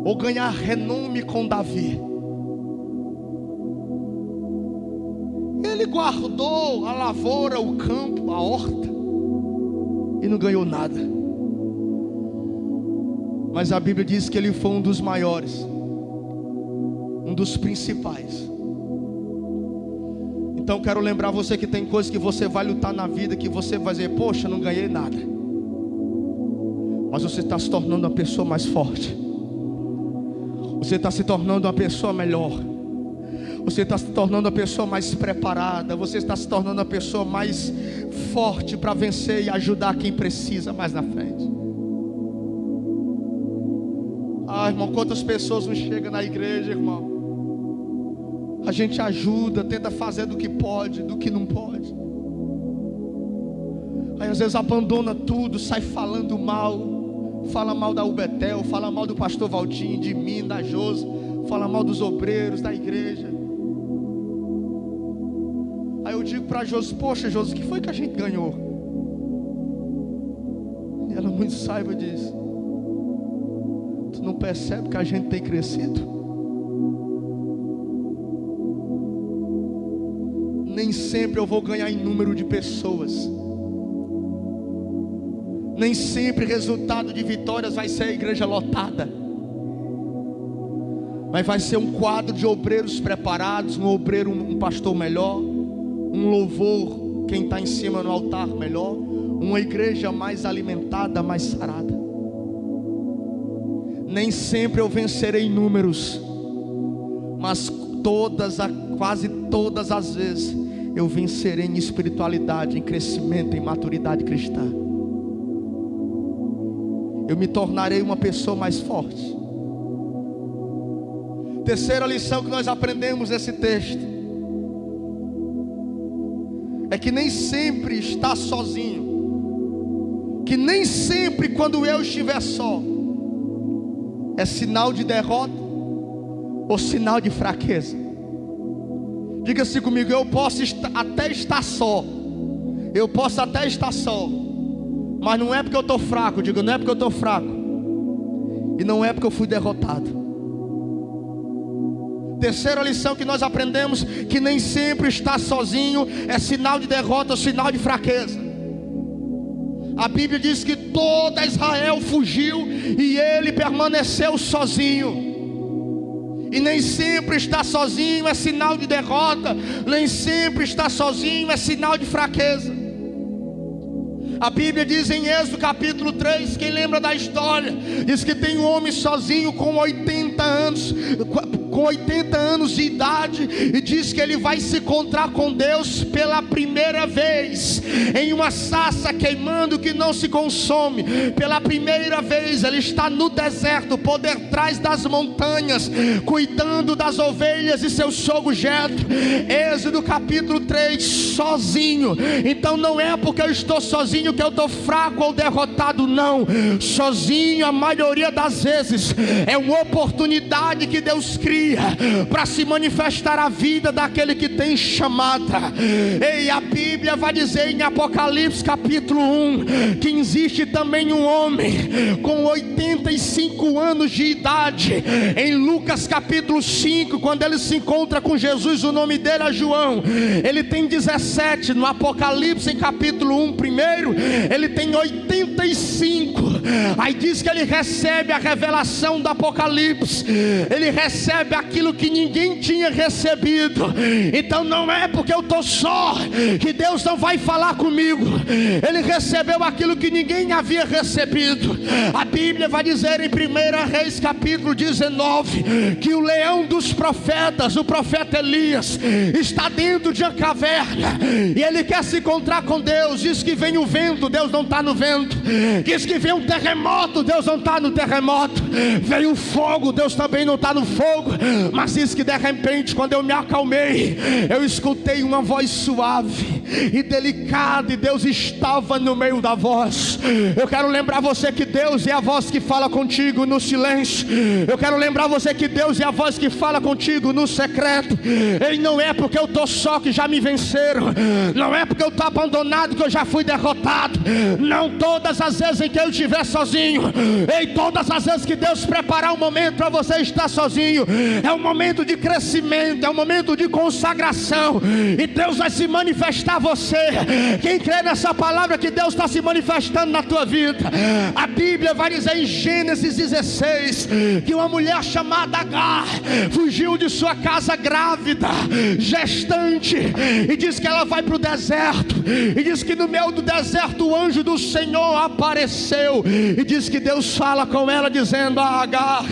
ou ganhar renome com Davi? Ele guardou a lavoura, o campo, a horta e não ganhou nada. mas a Bíblia diz que ele foi um dos maiores, um dos principais. Então quero lembrar você que tem coisas que você vai lutar na vida, que você vai dizer, poxa, não ganhei nada, mas você está se tornando uma pessoa mais forte, você está se tornando uma pessoa melhor, você está se tornando uma pessoa mais preparada, você está se tornando uma pessoa mais forte para vencer e ajudar quem precisa mais na frente. Ah, irmão, quantas pessoas não chegam na igreja, irmão? A gente ajuda, tenta fazer do que pode, do que não pode. Aí às vezes abandona tudo, sai falando mal. Fala mal da Ubetel, fala mal do pastor Valtinho, de mim, da Josi. Fala mal dos obreiros, da igreja. Aí eu digo para Josi, poxa Josi, o que foi que a gente ganhou? E ela muito saiba disso. Tu não percebe que a gente tem crescido? Nem sempre eu vou ganhar em número de pessoas. Nem sempre resultado de vitórias vai ser a igreja lotada. Mas vai ser um quadro de obreiros preparados, um obreiro, um pastor melhor, um louvor, quem está em cima no altar melhor, uma igreja mais alimentada, mais sarada. Nem sempre eu vencerei em números, mas quase todas as vezes eu vencerei em espiritualidade, em crescimento, em maturidade cristã. Eu me tornarei uma pessoa mais forte. Terceira lição que nós aprendemos nesse texto é que nem sempre está sozinho, que nem sempre quando eu estiver só é sinal de derrota ou sinal de fraqueza. Diga-se comigo, eu posso até estar só, mas não é porque eu estou fraco. Diga, não é porque eu estou fraco, e não é porque eu fui derrotado. Terceira lição que nós aprendemos, que nem sempre estar sozinho é sinal de derrota ou sinal de fraqueza. A Bíblia diz que toda Israel fugiu e ele permaneceu sozinho. E nem sempre estar sozinho é sinal de derrota, nem sempre estar sozinho é sinal de fraqueza. A Bíblia diz em Êxodo capítulo 3, quem lembra da história, diz que tem um homem sozinho com 80 anos de idade, e diz que ele vai se encontrar com Deus pela primeira vez, em uma sarça queimando que não se consome. Pela primeira vez ele está no deserto, por detrás das montanhas, cuidando das ovelhas e seu sogro Jetro. Êxodo capítulo 3, sozinho. Então não é porque eu estou sozinho que eu estou fraco ou derrotado, não. Sozinho, a maioria das vezes, é uma oportunidade que Deus cria para se manifestar a vida daquele que tem chamada. E a Bíblia vai dizer em Apocalipse capítulo 1 que existe também um homem com 85 anos de idade. Em Lucas capítulo 5, quando ele se encontra com Jesus, o nome dele é João, ele tem 17. No Apocalipse em capítulo 1 primeiro, ele tem 85. Aí diz que ele recebe a revelação do Apocalipse, ele recebe aquilo que ninguém tinha recebido. Então não é porque eu estou só que Deus não vai falar comigo. Ele recebeu aquilo que ninguém havia recebido. A Bíblia vai dizer em 1 Reis capítulo 19 que o leão dos profetas, o profeta Elias, está dentro de uma caverna e ele quer se encontrar com Deus. Diz que vem o vento, Deus não está no vento. Diz que vem um terremoto, Deus não está no terremoto. Veio o fogo, Deus também não está no fogo. Mas diz que de repente, quando eu me acalmei, eu escutei uma voz suave e delicada, e Deus estava no meio da voz. Eu quero lembrar você que Deus é a voz que fala contigo no silêncio. Eu quero lembrar você que Deus é a voz que fala contigo no secreto. Ele não é porque eu estou só que já me venceram, não é porque eu estou abandonado que eu já fui derrotado. Não, todas as vezes em que eu estiver sozinho, em todas as vezes que Deus preparar um momento para você estar sozinho, é um momento de crescimento, é um momento de consagração, e Deus vai se manifestar para você. Quem crê nessa palavra que Deus está se manifestando na tua vida? A Bíblia vai dizer em Gênesis 16 que uma mulher chamada Agar fugiu de sua casa grávida, gestante, e diz que ela vai para o deserto, e diz que no meio do deserto o anjo do Senhor apareceu, e diz que Deus fala com ela dizendo: Agar,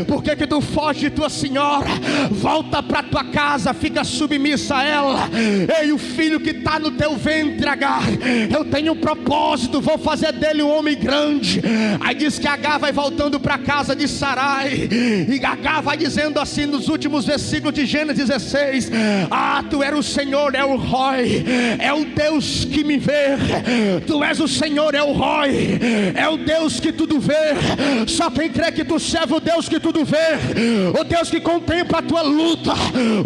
por que tu foge de tua senhora? Volta para tua casa, fica submissa a ela. Ei, o filho que está no teu ventre, Agar, eu tenho um propósito, vou fazer dele um homem grande. Aí diz que Agar vai voltando para a casa de Sarai, e Agar vai dizendo assim nos últimos versículos de Gênesis 16: tu és o Senhor, é o Roi, é o Deus que me vê. Tu és o Senhor, é o Roi, é o Deus que tudo vê. Só quem crê que tu serve o Deus que tudo vê, o Deus que contempla a tua luta,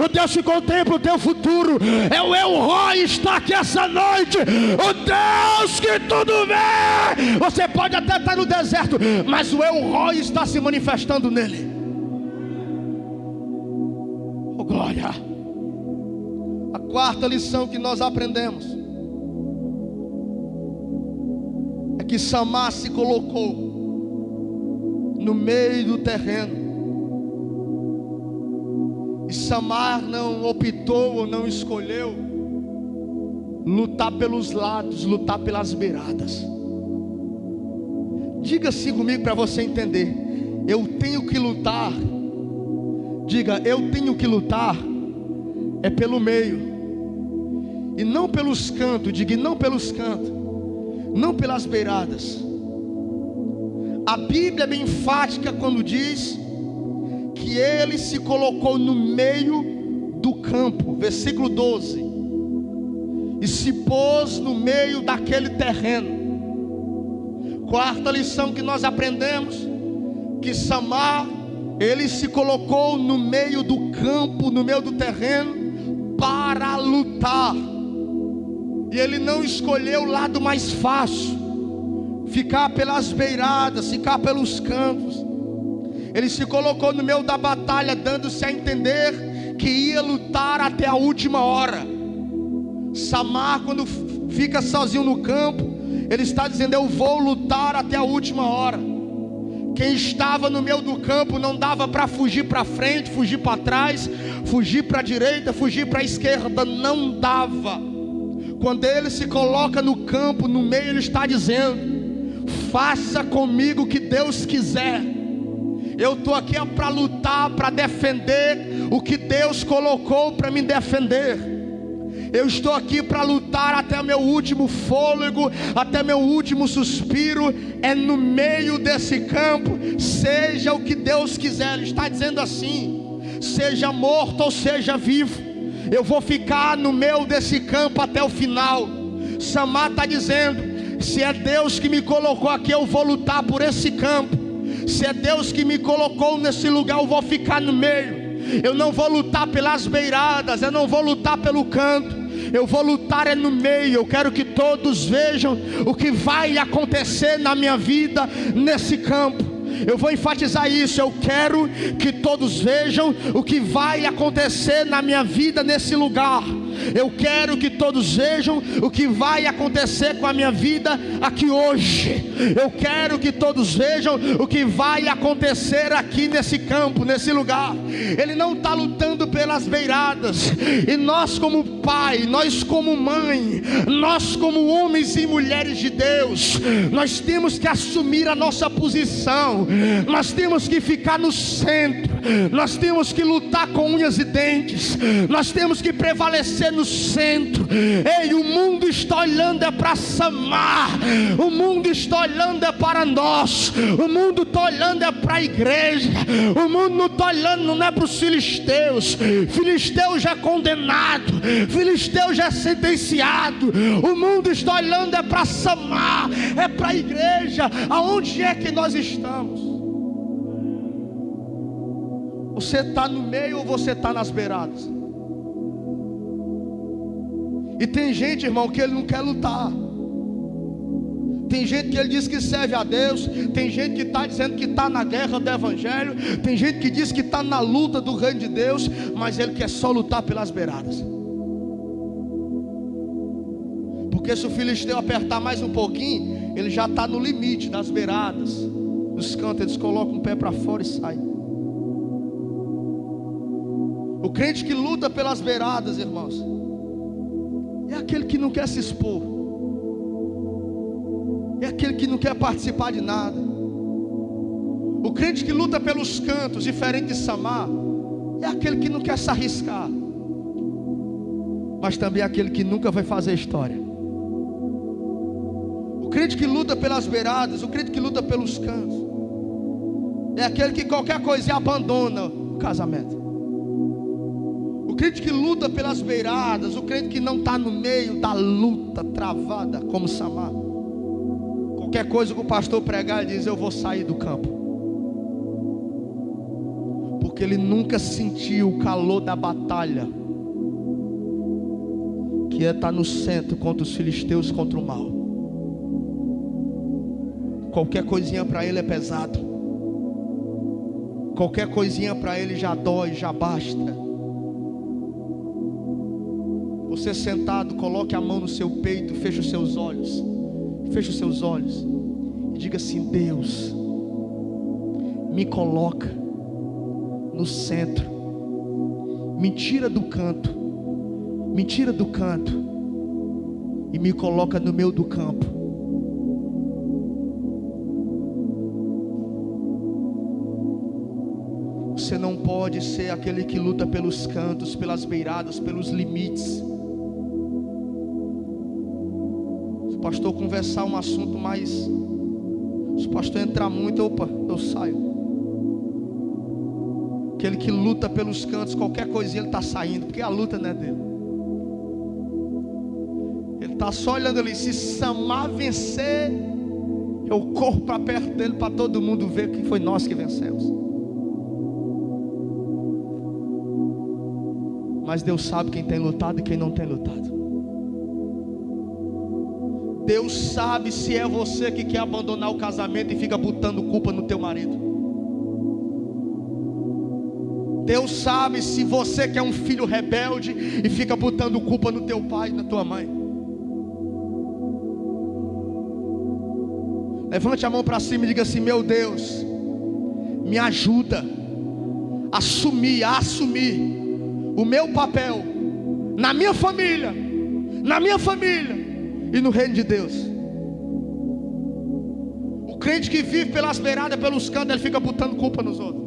o Deus que contempla o teu futuro, é o El Roi, está aqui essa noite. O Deus que tudo vê. Você pode até estar no deserto, mas o El Roi está se manifestando nele. Oh, glória. A quarta lição que nós aprendemos é que Samar se colocou no meio do terreno, e Samar não optou ou não escolheu lutar pelos lados, lutar pelas beiradas. Diga assim comigo para você entender: eu tenho que lutar. Diga, eu tenho que lutar é pelo meio, e não pelos cantos. Diga, e não pelos cantos, não pelas beiradas. A Bíblia é bem enfática quando diz que ele se colocou no meio do campo, versículo 12, e se pôs no meio daquele terreno. Quarta lição que nós aprendemos: que Samar, ele se colocou no meio do campo, no meio do terreno, para lutar, e ele não escolheu o lado mais fácil, ficar pelas beiradas, ficar pelos cantos. Ele se colocou no meio da batalha, dando-se a entender que ia lutar até a última hora. Samar, quando fica sozinho no campo, ele está dizendo: eu vou lutar até a última hora. Quem estava no meio do campo não dava para fugir para frente, fugir para trás, fugir para a direita, fugir para a esquerda, não dava. Quando ele se coloca no campo, no meio, ele está dizendo: faça comigo o que Deus quiser. Eu estou aqui para lutar, para defender o que Deus colocou para me defender. Eu estou aqui para lutar até meu último fôlego, até meu último suspiro. É no meio desse campo, seja o que Deus quiser. Ele está dizendo assim: seja morto ou seja vivo, eu vou ficar no meio desse campo até o final. Samar está dizendo: se é Deus que me colocou aqui, eu vou lutar por esse campo. Se é Deus que me colocou nesse lugar, eu vou ficar no meio. Eu não vou lutar pelas beiradas, eu não vou lutar pelo canto, eu vou lutar no meio. Eu quero que todos vejam o que vai acontecer na minha vida nesse campo. Eu vou enfatizar isso: eu quero que todos vejam o que vai acontecer na minha vida nesse lugar. Eu quero que todos vejam o que vai acontecer com a minha vida aqui hoje. Eu quero que todos vejam o que vai acontecer aqui nesse campo, nesse lugar. Ele não está lutando pelas beiradas. E nós como pai, nós como mãe, nós como homens e mulheres de Deus, nós temos que assumir a nossa posição. Nós temos que ficar no centro. Nós temos que lutar com unhas e dentes. Nós temos que prevalecer no centro. Ei, o mundo está olhando é para Samar. O mundo está olhando é para nós. O mundo está olhando é para a igreja. O mundo não está olhando, não é para os filisteus. Filisteu já é condenado, filisteu já é sentenciado. O mundo está olhando é para Samar, é para a igreja. Aonde é que nós estamos? Você está no meio ou você está nas beiradas? E tem gente, irmão, que ele não quer lutar. Tem gente que ele diz que serve a Deus. Tem gente que está dizendo que está na guerra do Evangelho. Tem gente que diz que está na luta do reino de Deus, mas ele quer só lutar pelas beiradas. Porque se o filisteu apertar mais um pouquinho, ele já está no limite das beiradas, dos cantos. Eles colocam um pé para fora e saem. O crente que luta pelas beiradas, irmãos, é aquele que não quer se expor, é aquele que não quer participar de nada. O crente que luta pelos cantos, diferente de Samar, é aquele que não quer se arriscar, mas também é aquele que nunca vai fazer história. O crente que luta pelas beiradas, o crente que luta pelos cantos, é aquele que qualquer coisa abandona o casamento. O crente que luta pelas beiradas, o crente que não está no meio da luta travada como Samar, qualquer coisa que o pastor pregar, ele diz: eu vou sair do campo. Porque ele nunca sentiu o calor da batalha, que é estar no centro contra os filisteus, contra o mal. Qualquer coisinha para ele é pesado. Qualquer coisinha para ele já dói, já basta. Você sentado, coloque a mão no seu peito, feche os seus olhos. Feche os seus olhos e diga assim: Deus, me coloca no centro. Me tira do canto. Me tira do canto e me coloca no meio do campo. Você não pode ser aquele que luta pelos cantos, pelas beiradas, pelos limites. Se o pastor conversar um assunto mais, se o pastor entrar muito, opa, eu saio. Aquele que luta pelos cantos, qualquer coisinha ele está saindo, porque a luta não é dele. Ele está só olhando ali. Se Samar vencer, eu corro para perto dele, para todo mundo ver que foi nós que vencemos. Mas Deus sabe quem tem lutado e quem não tem lutado. Deus sabe se é você que quer abandonar o casamento e fica botando culpa no teu marido. Deus sabe se você que é um filho rebelde e fica botando culpa no teu pai e na tua mãe. Levante a mão para cima e diga assim: meu Deus, me ajuda a assumir o meu papel na minha família e no reino de Deus. O crente que vive pelas beiradas, pelos cantos, ele fica botando culpa nos outros.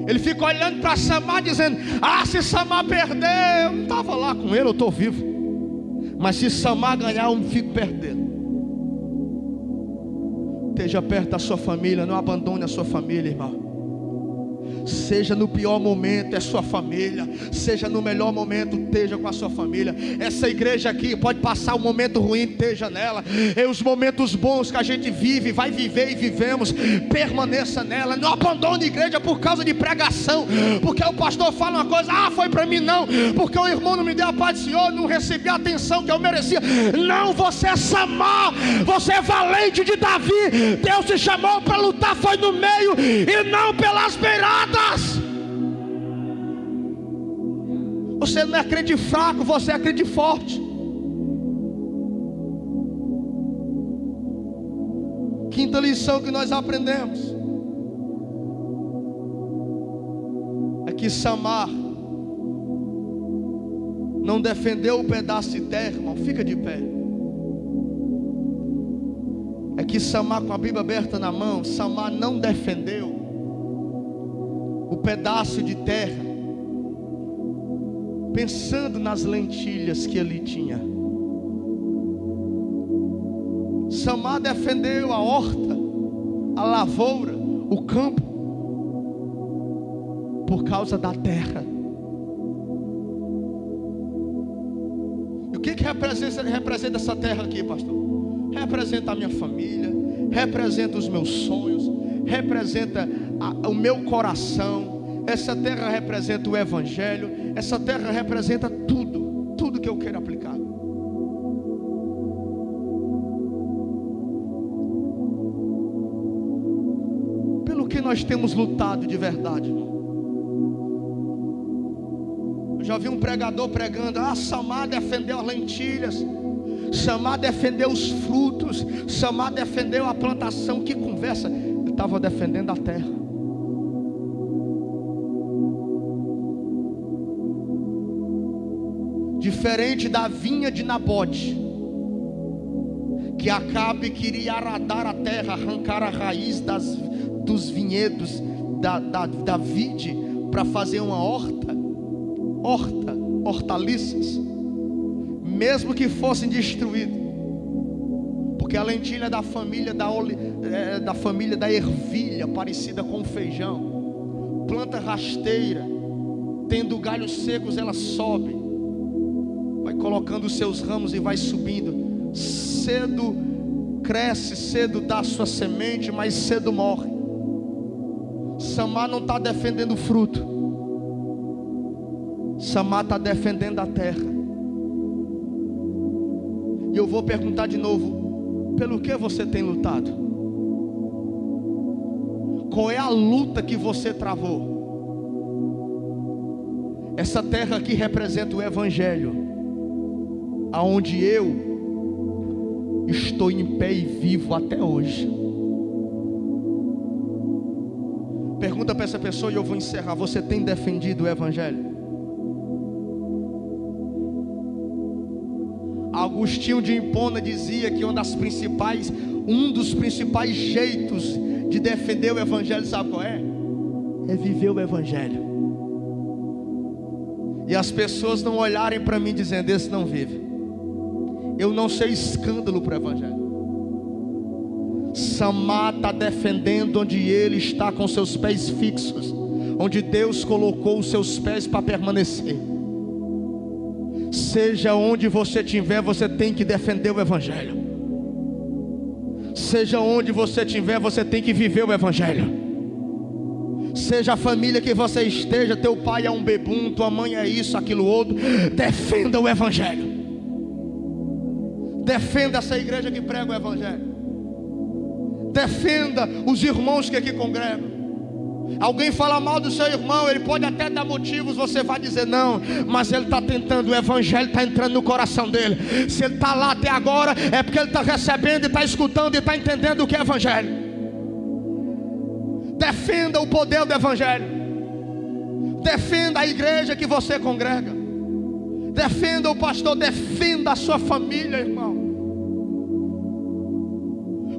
Ele fica olhando para Samar dizendo: ah, se Samar perder, eu não estava lá com ele, eu estou vivo. Mas se Samar ganhar, eu fico perto dele. Esteja perto da sua família, não abandone a sua família, irmão. Seja no pior momento, é sua família. Seja no melhor momento, esteja com a sua família. Essa igreja aqui pode passar um momento ruim, esteja nela. E os momentos bons que a gente vive, vai viver e vivemos, permaneça nela. Não abandone a igreja por causa de pregação, porque o pastor fala uma coisa: ah, foi para mim não, porque o irmão não me deu a paz do Senhor, não recebi a atenção que eu merecia. Não, você é Samar, você é valente de Davi. Deus te chamou para lutar, foi no meio e não pelas beiradas. Você não é crente fraco, você é crente forte. Quinta lição que nós aprendemos é que Samar não defendeu o pedaço de terra, irmão. Fica de pé. É que Samar, com a Bíblia aberta na mão, Samar não defendeu o pedaço de terra, pensando nas lentilhas que ele tinha. Samar defendeu a horta, a lavoura, o campo, por causa da terra. E o que representa essa terra aqui, pastor? Representa a minha família, representa os meus sonhos, representa o meu coração. Essa terra representa o evangelho. Essa terra representa tudo que eu quero aplicar. Pelo que nós temos lutado de verdade, irmão. Eu já vi um pregador pregando: ah, Samar defendeu as lentilhas. Samar defendeu os frutos, Samar defendeu a plantação. Que conversa, ele estava defendendo a terra. Diferente da vinha de Nabote, que Acabe queria aradar a terra, arrancar a raiz dos vinhedos, da vide, para fazer uma hortaliças, mesmo que fossem destruídos, porque a lentilha da família da ervilha, parecida com feijão, planta rasteira, tendo galhos secos, ela sobe, vai colocando os seus ramos e vai subindo. Cedo cresce, cedo dá sua semente, mas cedo morre. Samar não está defendendo o fruto, Samar está defendendo a terra. E eu vou perguntar de novo: pelo que você tem lutado? Qual é a luta que você travou? Essa terra aqui representa o Evangelho, aonde eu estou em pé e vivo até hoje. Pergunta para essa pessoa e eu vou encerrar: você tem defendido o Evangelho? Agostinho de Hipona dizia que um dos principais jeitos de defender o Evangelho, sabe qual é? É viver o Evangelho. E as pessoas não olharem para mim dizendo: esse não vive. Eu não sei escândalo para o Evangelho. Samar está defendendo onde ele está com seus pés fixos, onde Deus colocou os seus pés para permanecer. Seja onde você estiver, você tem que defender o Evangelho. Seja onde você estiver, você tem que viver o Evangelho. Seja a família que você esteja, teu pai é um bebum, tua mãe é isso, aquilo outro, defenda o Evangelho. Defenda essa igreja que prega o Evangelho. Defenda os irmãos que aqui congregam. Alguém fala mal do seu irmão, ele pode até dar motivos, você vai dizer não, mas ele está tentando, o Evangelho está entrando no coração dele. Se ele está lá até agora, é porque ele está recebendo, e está escutando, e está entendendo o que é Evangelho. Defenda o poder do Evangelho. Defenda a igreja que você congrega. Defenda o pastor, defenda a sua família, irmão.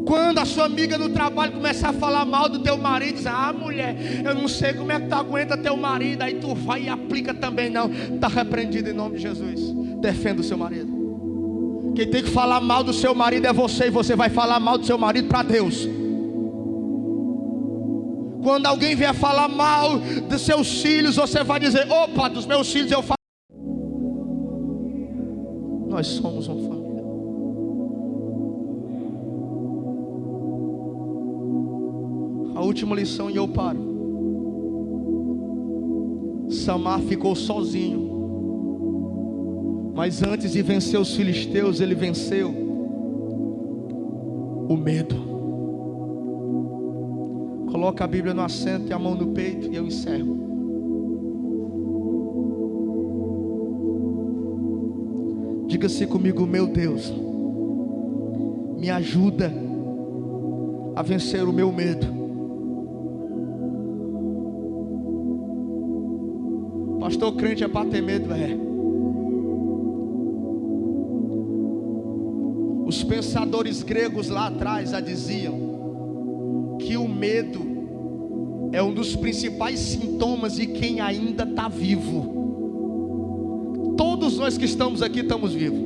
Quando a sua amiga no trabalho começar a falar mal do teu marido, diz: ah, mulher, eu não sei como é que tu aguenta teu marido. Aí tu vai e aplica também. Não, está repreendido em nome de Jesus. Defenda o seu marido. Quem tem que falar mal do seu marido é você, e você vai falar mal do seu marido para Deus. Quando alguém vier falar mal dos seus filhos, você vai dizer: opa, dos meus filhos eu falo. Nós somos uma família. A última lição e eu paro. Samar ficou sozinho, mas antes de vencer os filisteus, ele venceu o medo. Coloca a Bíblia no assento e a mão no peito, e eu encerro. Diga-se comigo: meu Deus, me ajuda a vencer o meu medo. Pastor, crente é para ter medo? É. Os pensadores gregos lá atrás já diziam que o medo é um dos principais sintomas de quem ainda está vivo. Todos nós que estamos aqui estamos vivos.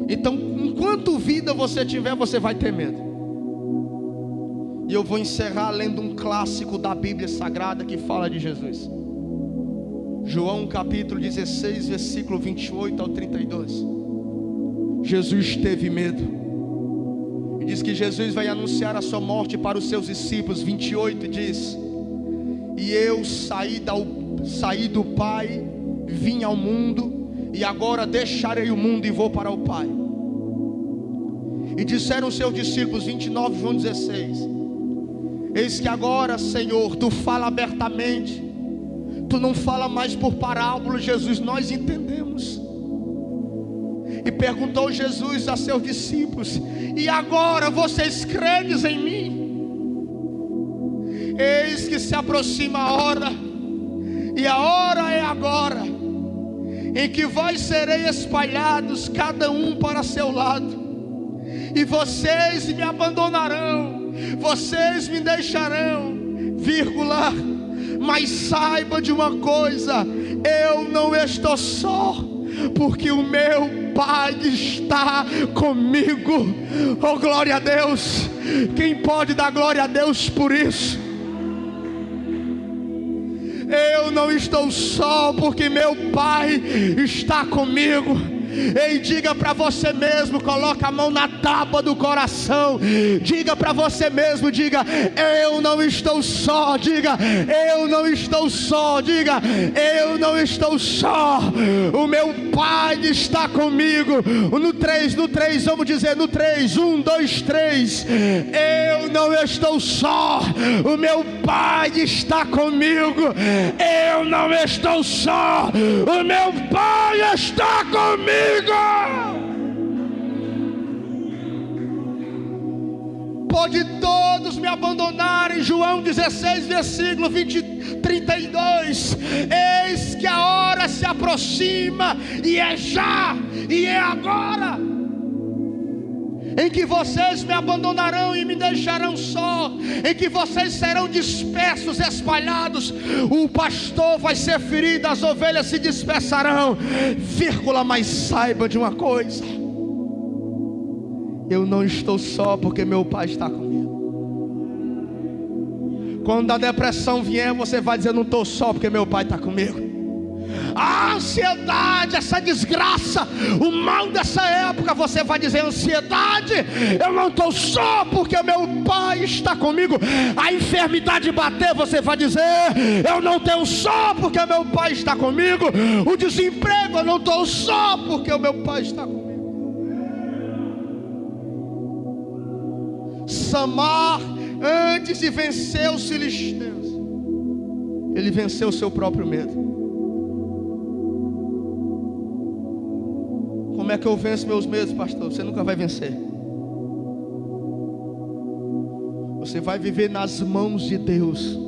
Então, enquanto vida você tiver, você vai ter medo. E eu vou encerrar lendo um clássico da Bíblia Sagrada que fala de Jesus. João capítulo 16, versículo 28 ao 32. Jesus teve medo. E diz que Jesus vai anunciar a sua morte para os seus discípulos. 28 diz: e eu saí do Pai, vim ao mundo, e agora deixarei o mundo e vou para o Pai. E disseram os seus discípulos, 29, João 16: eis que agora, Senhor, tu fala abertamente, tu não fala mais por parábolas. Jesus, nós entendemos. E perguntou Jesus a seus discípulos: e agora vocês credes em mim? Eis que se aproxima a hora, e a hora é agora, em que vós sereis espalhados, cada um para seu lado, e vocês me abandonarão, vocês me deixarão, vírgula, mas saiba de uma coisa: eu não estou só, porque o meu Pai está comigo. Oh, glória a Deus! Quem pode dar glória a Deus por isso? Eu não estou só, porque meu Pai está comigo. Ei, diga para você mesmo, coloca a mão na tábua do coração, diga para você mesmo, diga: eu não estou só, diga: eu não estou só, diga: eu não estou só, o meu Pai está comigo. No 3, vamos dizer no 3, 1, 2, 3, eu não estou só, o meu Pai está comigo. Eu não estou só, o meu Pai está comigo. Pode todos me abandonarem, João 16, versículo 32. Eis que a hora se aproxima, e é já, e é agora, em que vocês me abandonarão e me deixarão só, em que vocês serão dispersos, espalhados, o pastor vai ser ferido, as ovelhas se dispersarão, vírgula, mas saiba de uma coisa: eu não estou só, porque meu Pai está comigo. Quando a depressão vier, você vai dizer: não estou só, porque meu Pai está comigo. A ansiedade, essa desgraça, o mal dessa época, você vai dizer: ansiedade, eu não estou só, porque meu Pai está comigo. A enfermidade bater, você vai dizer: eu não tenho só, porque meu Pai está comigo. O desemprego, eu não estou só, porque o meu Pai está comigo. Samar, antes de vencer os filisteus, ele venceu o seu próprio medo. Como é que eu venço meus medos, pastor? Você nunca vai vencer. Você vai viver nas mãos de Deus,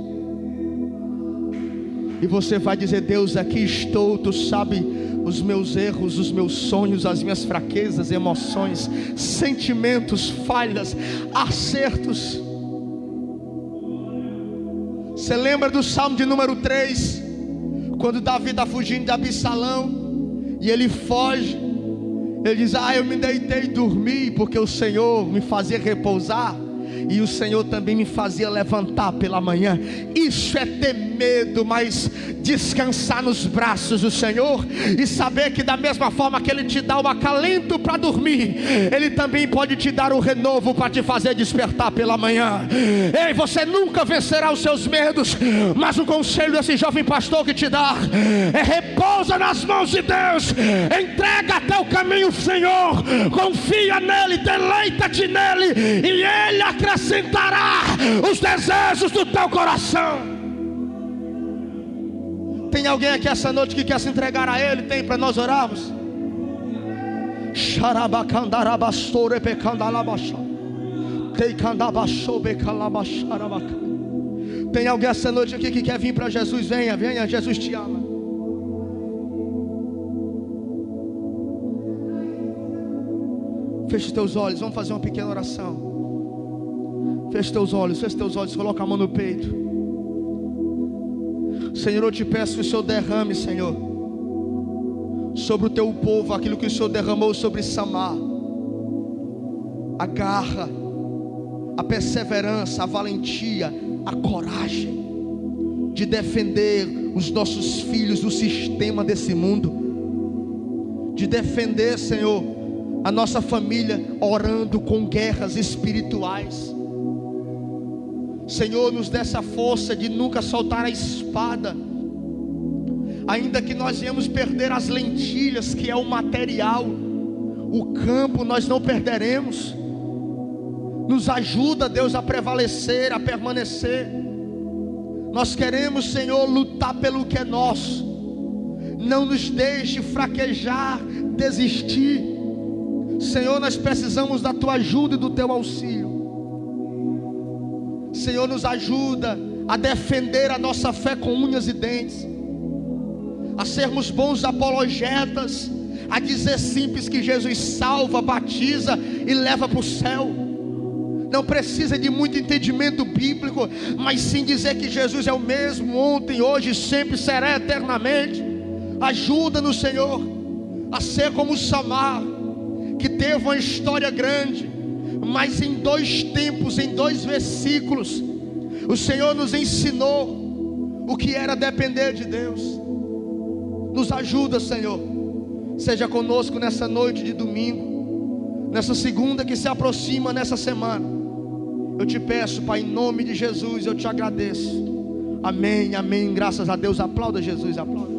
e você vai dizer: Deus, aqui estou, tu sabe os meus erros, os meus sonhos, as minhas fraquezas, emoções, sentimentos, falhas, acertos. Você lembra do Salmo de número 3, quando Davi está fugindo de Absalão, e ele foge, ele diz: eu me deitei e dormi, porque o Senhor me fazia repousar, e o Senhor também me fazia levantar pela manhã. Isso é ter medo, mas descansar nos braços do Senhor, e saber que da mesma forma que Ele te dá o acalento para dormir, Ele também pode te dar o renovo para te fazer despertar pela manhã. Ei, você nunca vencerá os seus medos, mas o conselho desse jovem pastor que te dá é: repousa nas mãos de Deus, entrega até o caminho do Senhor, confia nele, deleita-te nele, e Ele acrescentará os desejos do teu coração. Tem alguém aqui essa noite que quer se entregar a Ele? Tem, para nós orarmos? Tem alguém essa noite aqui que quer vir para Jesus? Venha, venha, Jesus te ama. Feche os teus olhos, vamos fazer uma pequena oração. Feche teus olhos, coloca a mão no peito. Senhor, eu te peço que o Senhor derrame, Senhor, sobre o teu povo aquilo que o Senhor derramou sobre Samar: a garra, a perseverança, a valentia, a coragem de defender os nossos filhos do sistema desse mundo, de defender, Senhor, a nossa família, orando com guerras espirituais. Senhor, nos dê essa força de nunca soltar a espada, ainda que nós venhamos perder as lentilhas, que é o material, o campo nós não perderemos. Nos ajuda, Deus, a prevalecer, a permanecer. Nós queremos, Senhor, lutar pelo que é nosso. Não nos deixe fraquejar, desistir. Senhor, nós precisamos da tua ajuda e do teu auxílio. Senhor, nos ajuda a defender a nossa fé com unhas e dentes, a sermos bons apologetas, a dizer simples que Jesus salva, batiza e leva para o céu. Não precisa de muito entendimento bíblico, mas sim dizer que Jesus é o mesmo ontem, hoje e sempre será eternamente. Ajuda-nos, Senhor, a ser como Samar, que teve uma história grande, mas em 2 tempos, em 2 versículos, o Senhor nos ensinou o que era depender de Deus. Nos ajuda, Senhor. Seja conosco nessa noite de domingo, nessa segunda que se aproxima nessa semana. Eu te peço, Pai, em nome de Jesus, eu te agradeço. Amém, amém, graças a Deus. Aplauda Jesus, aplauda.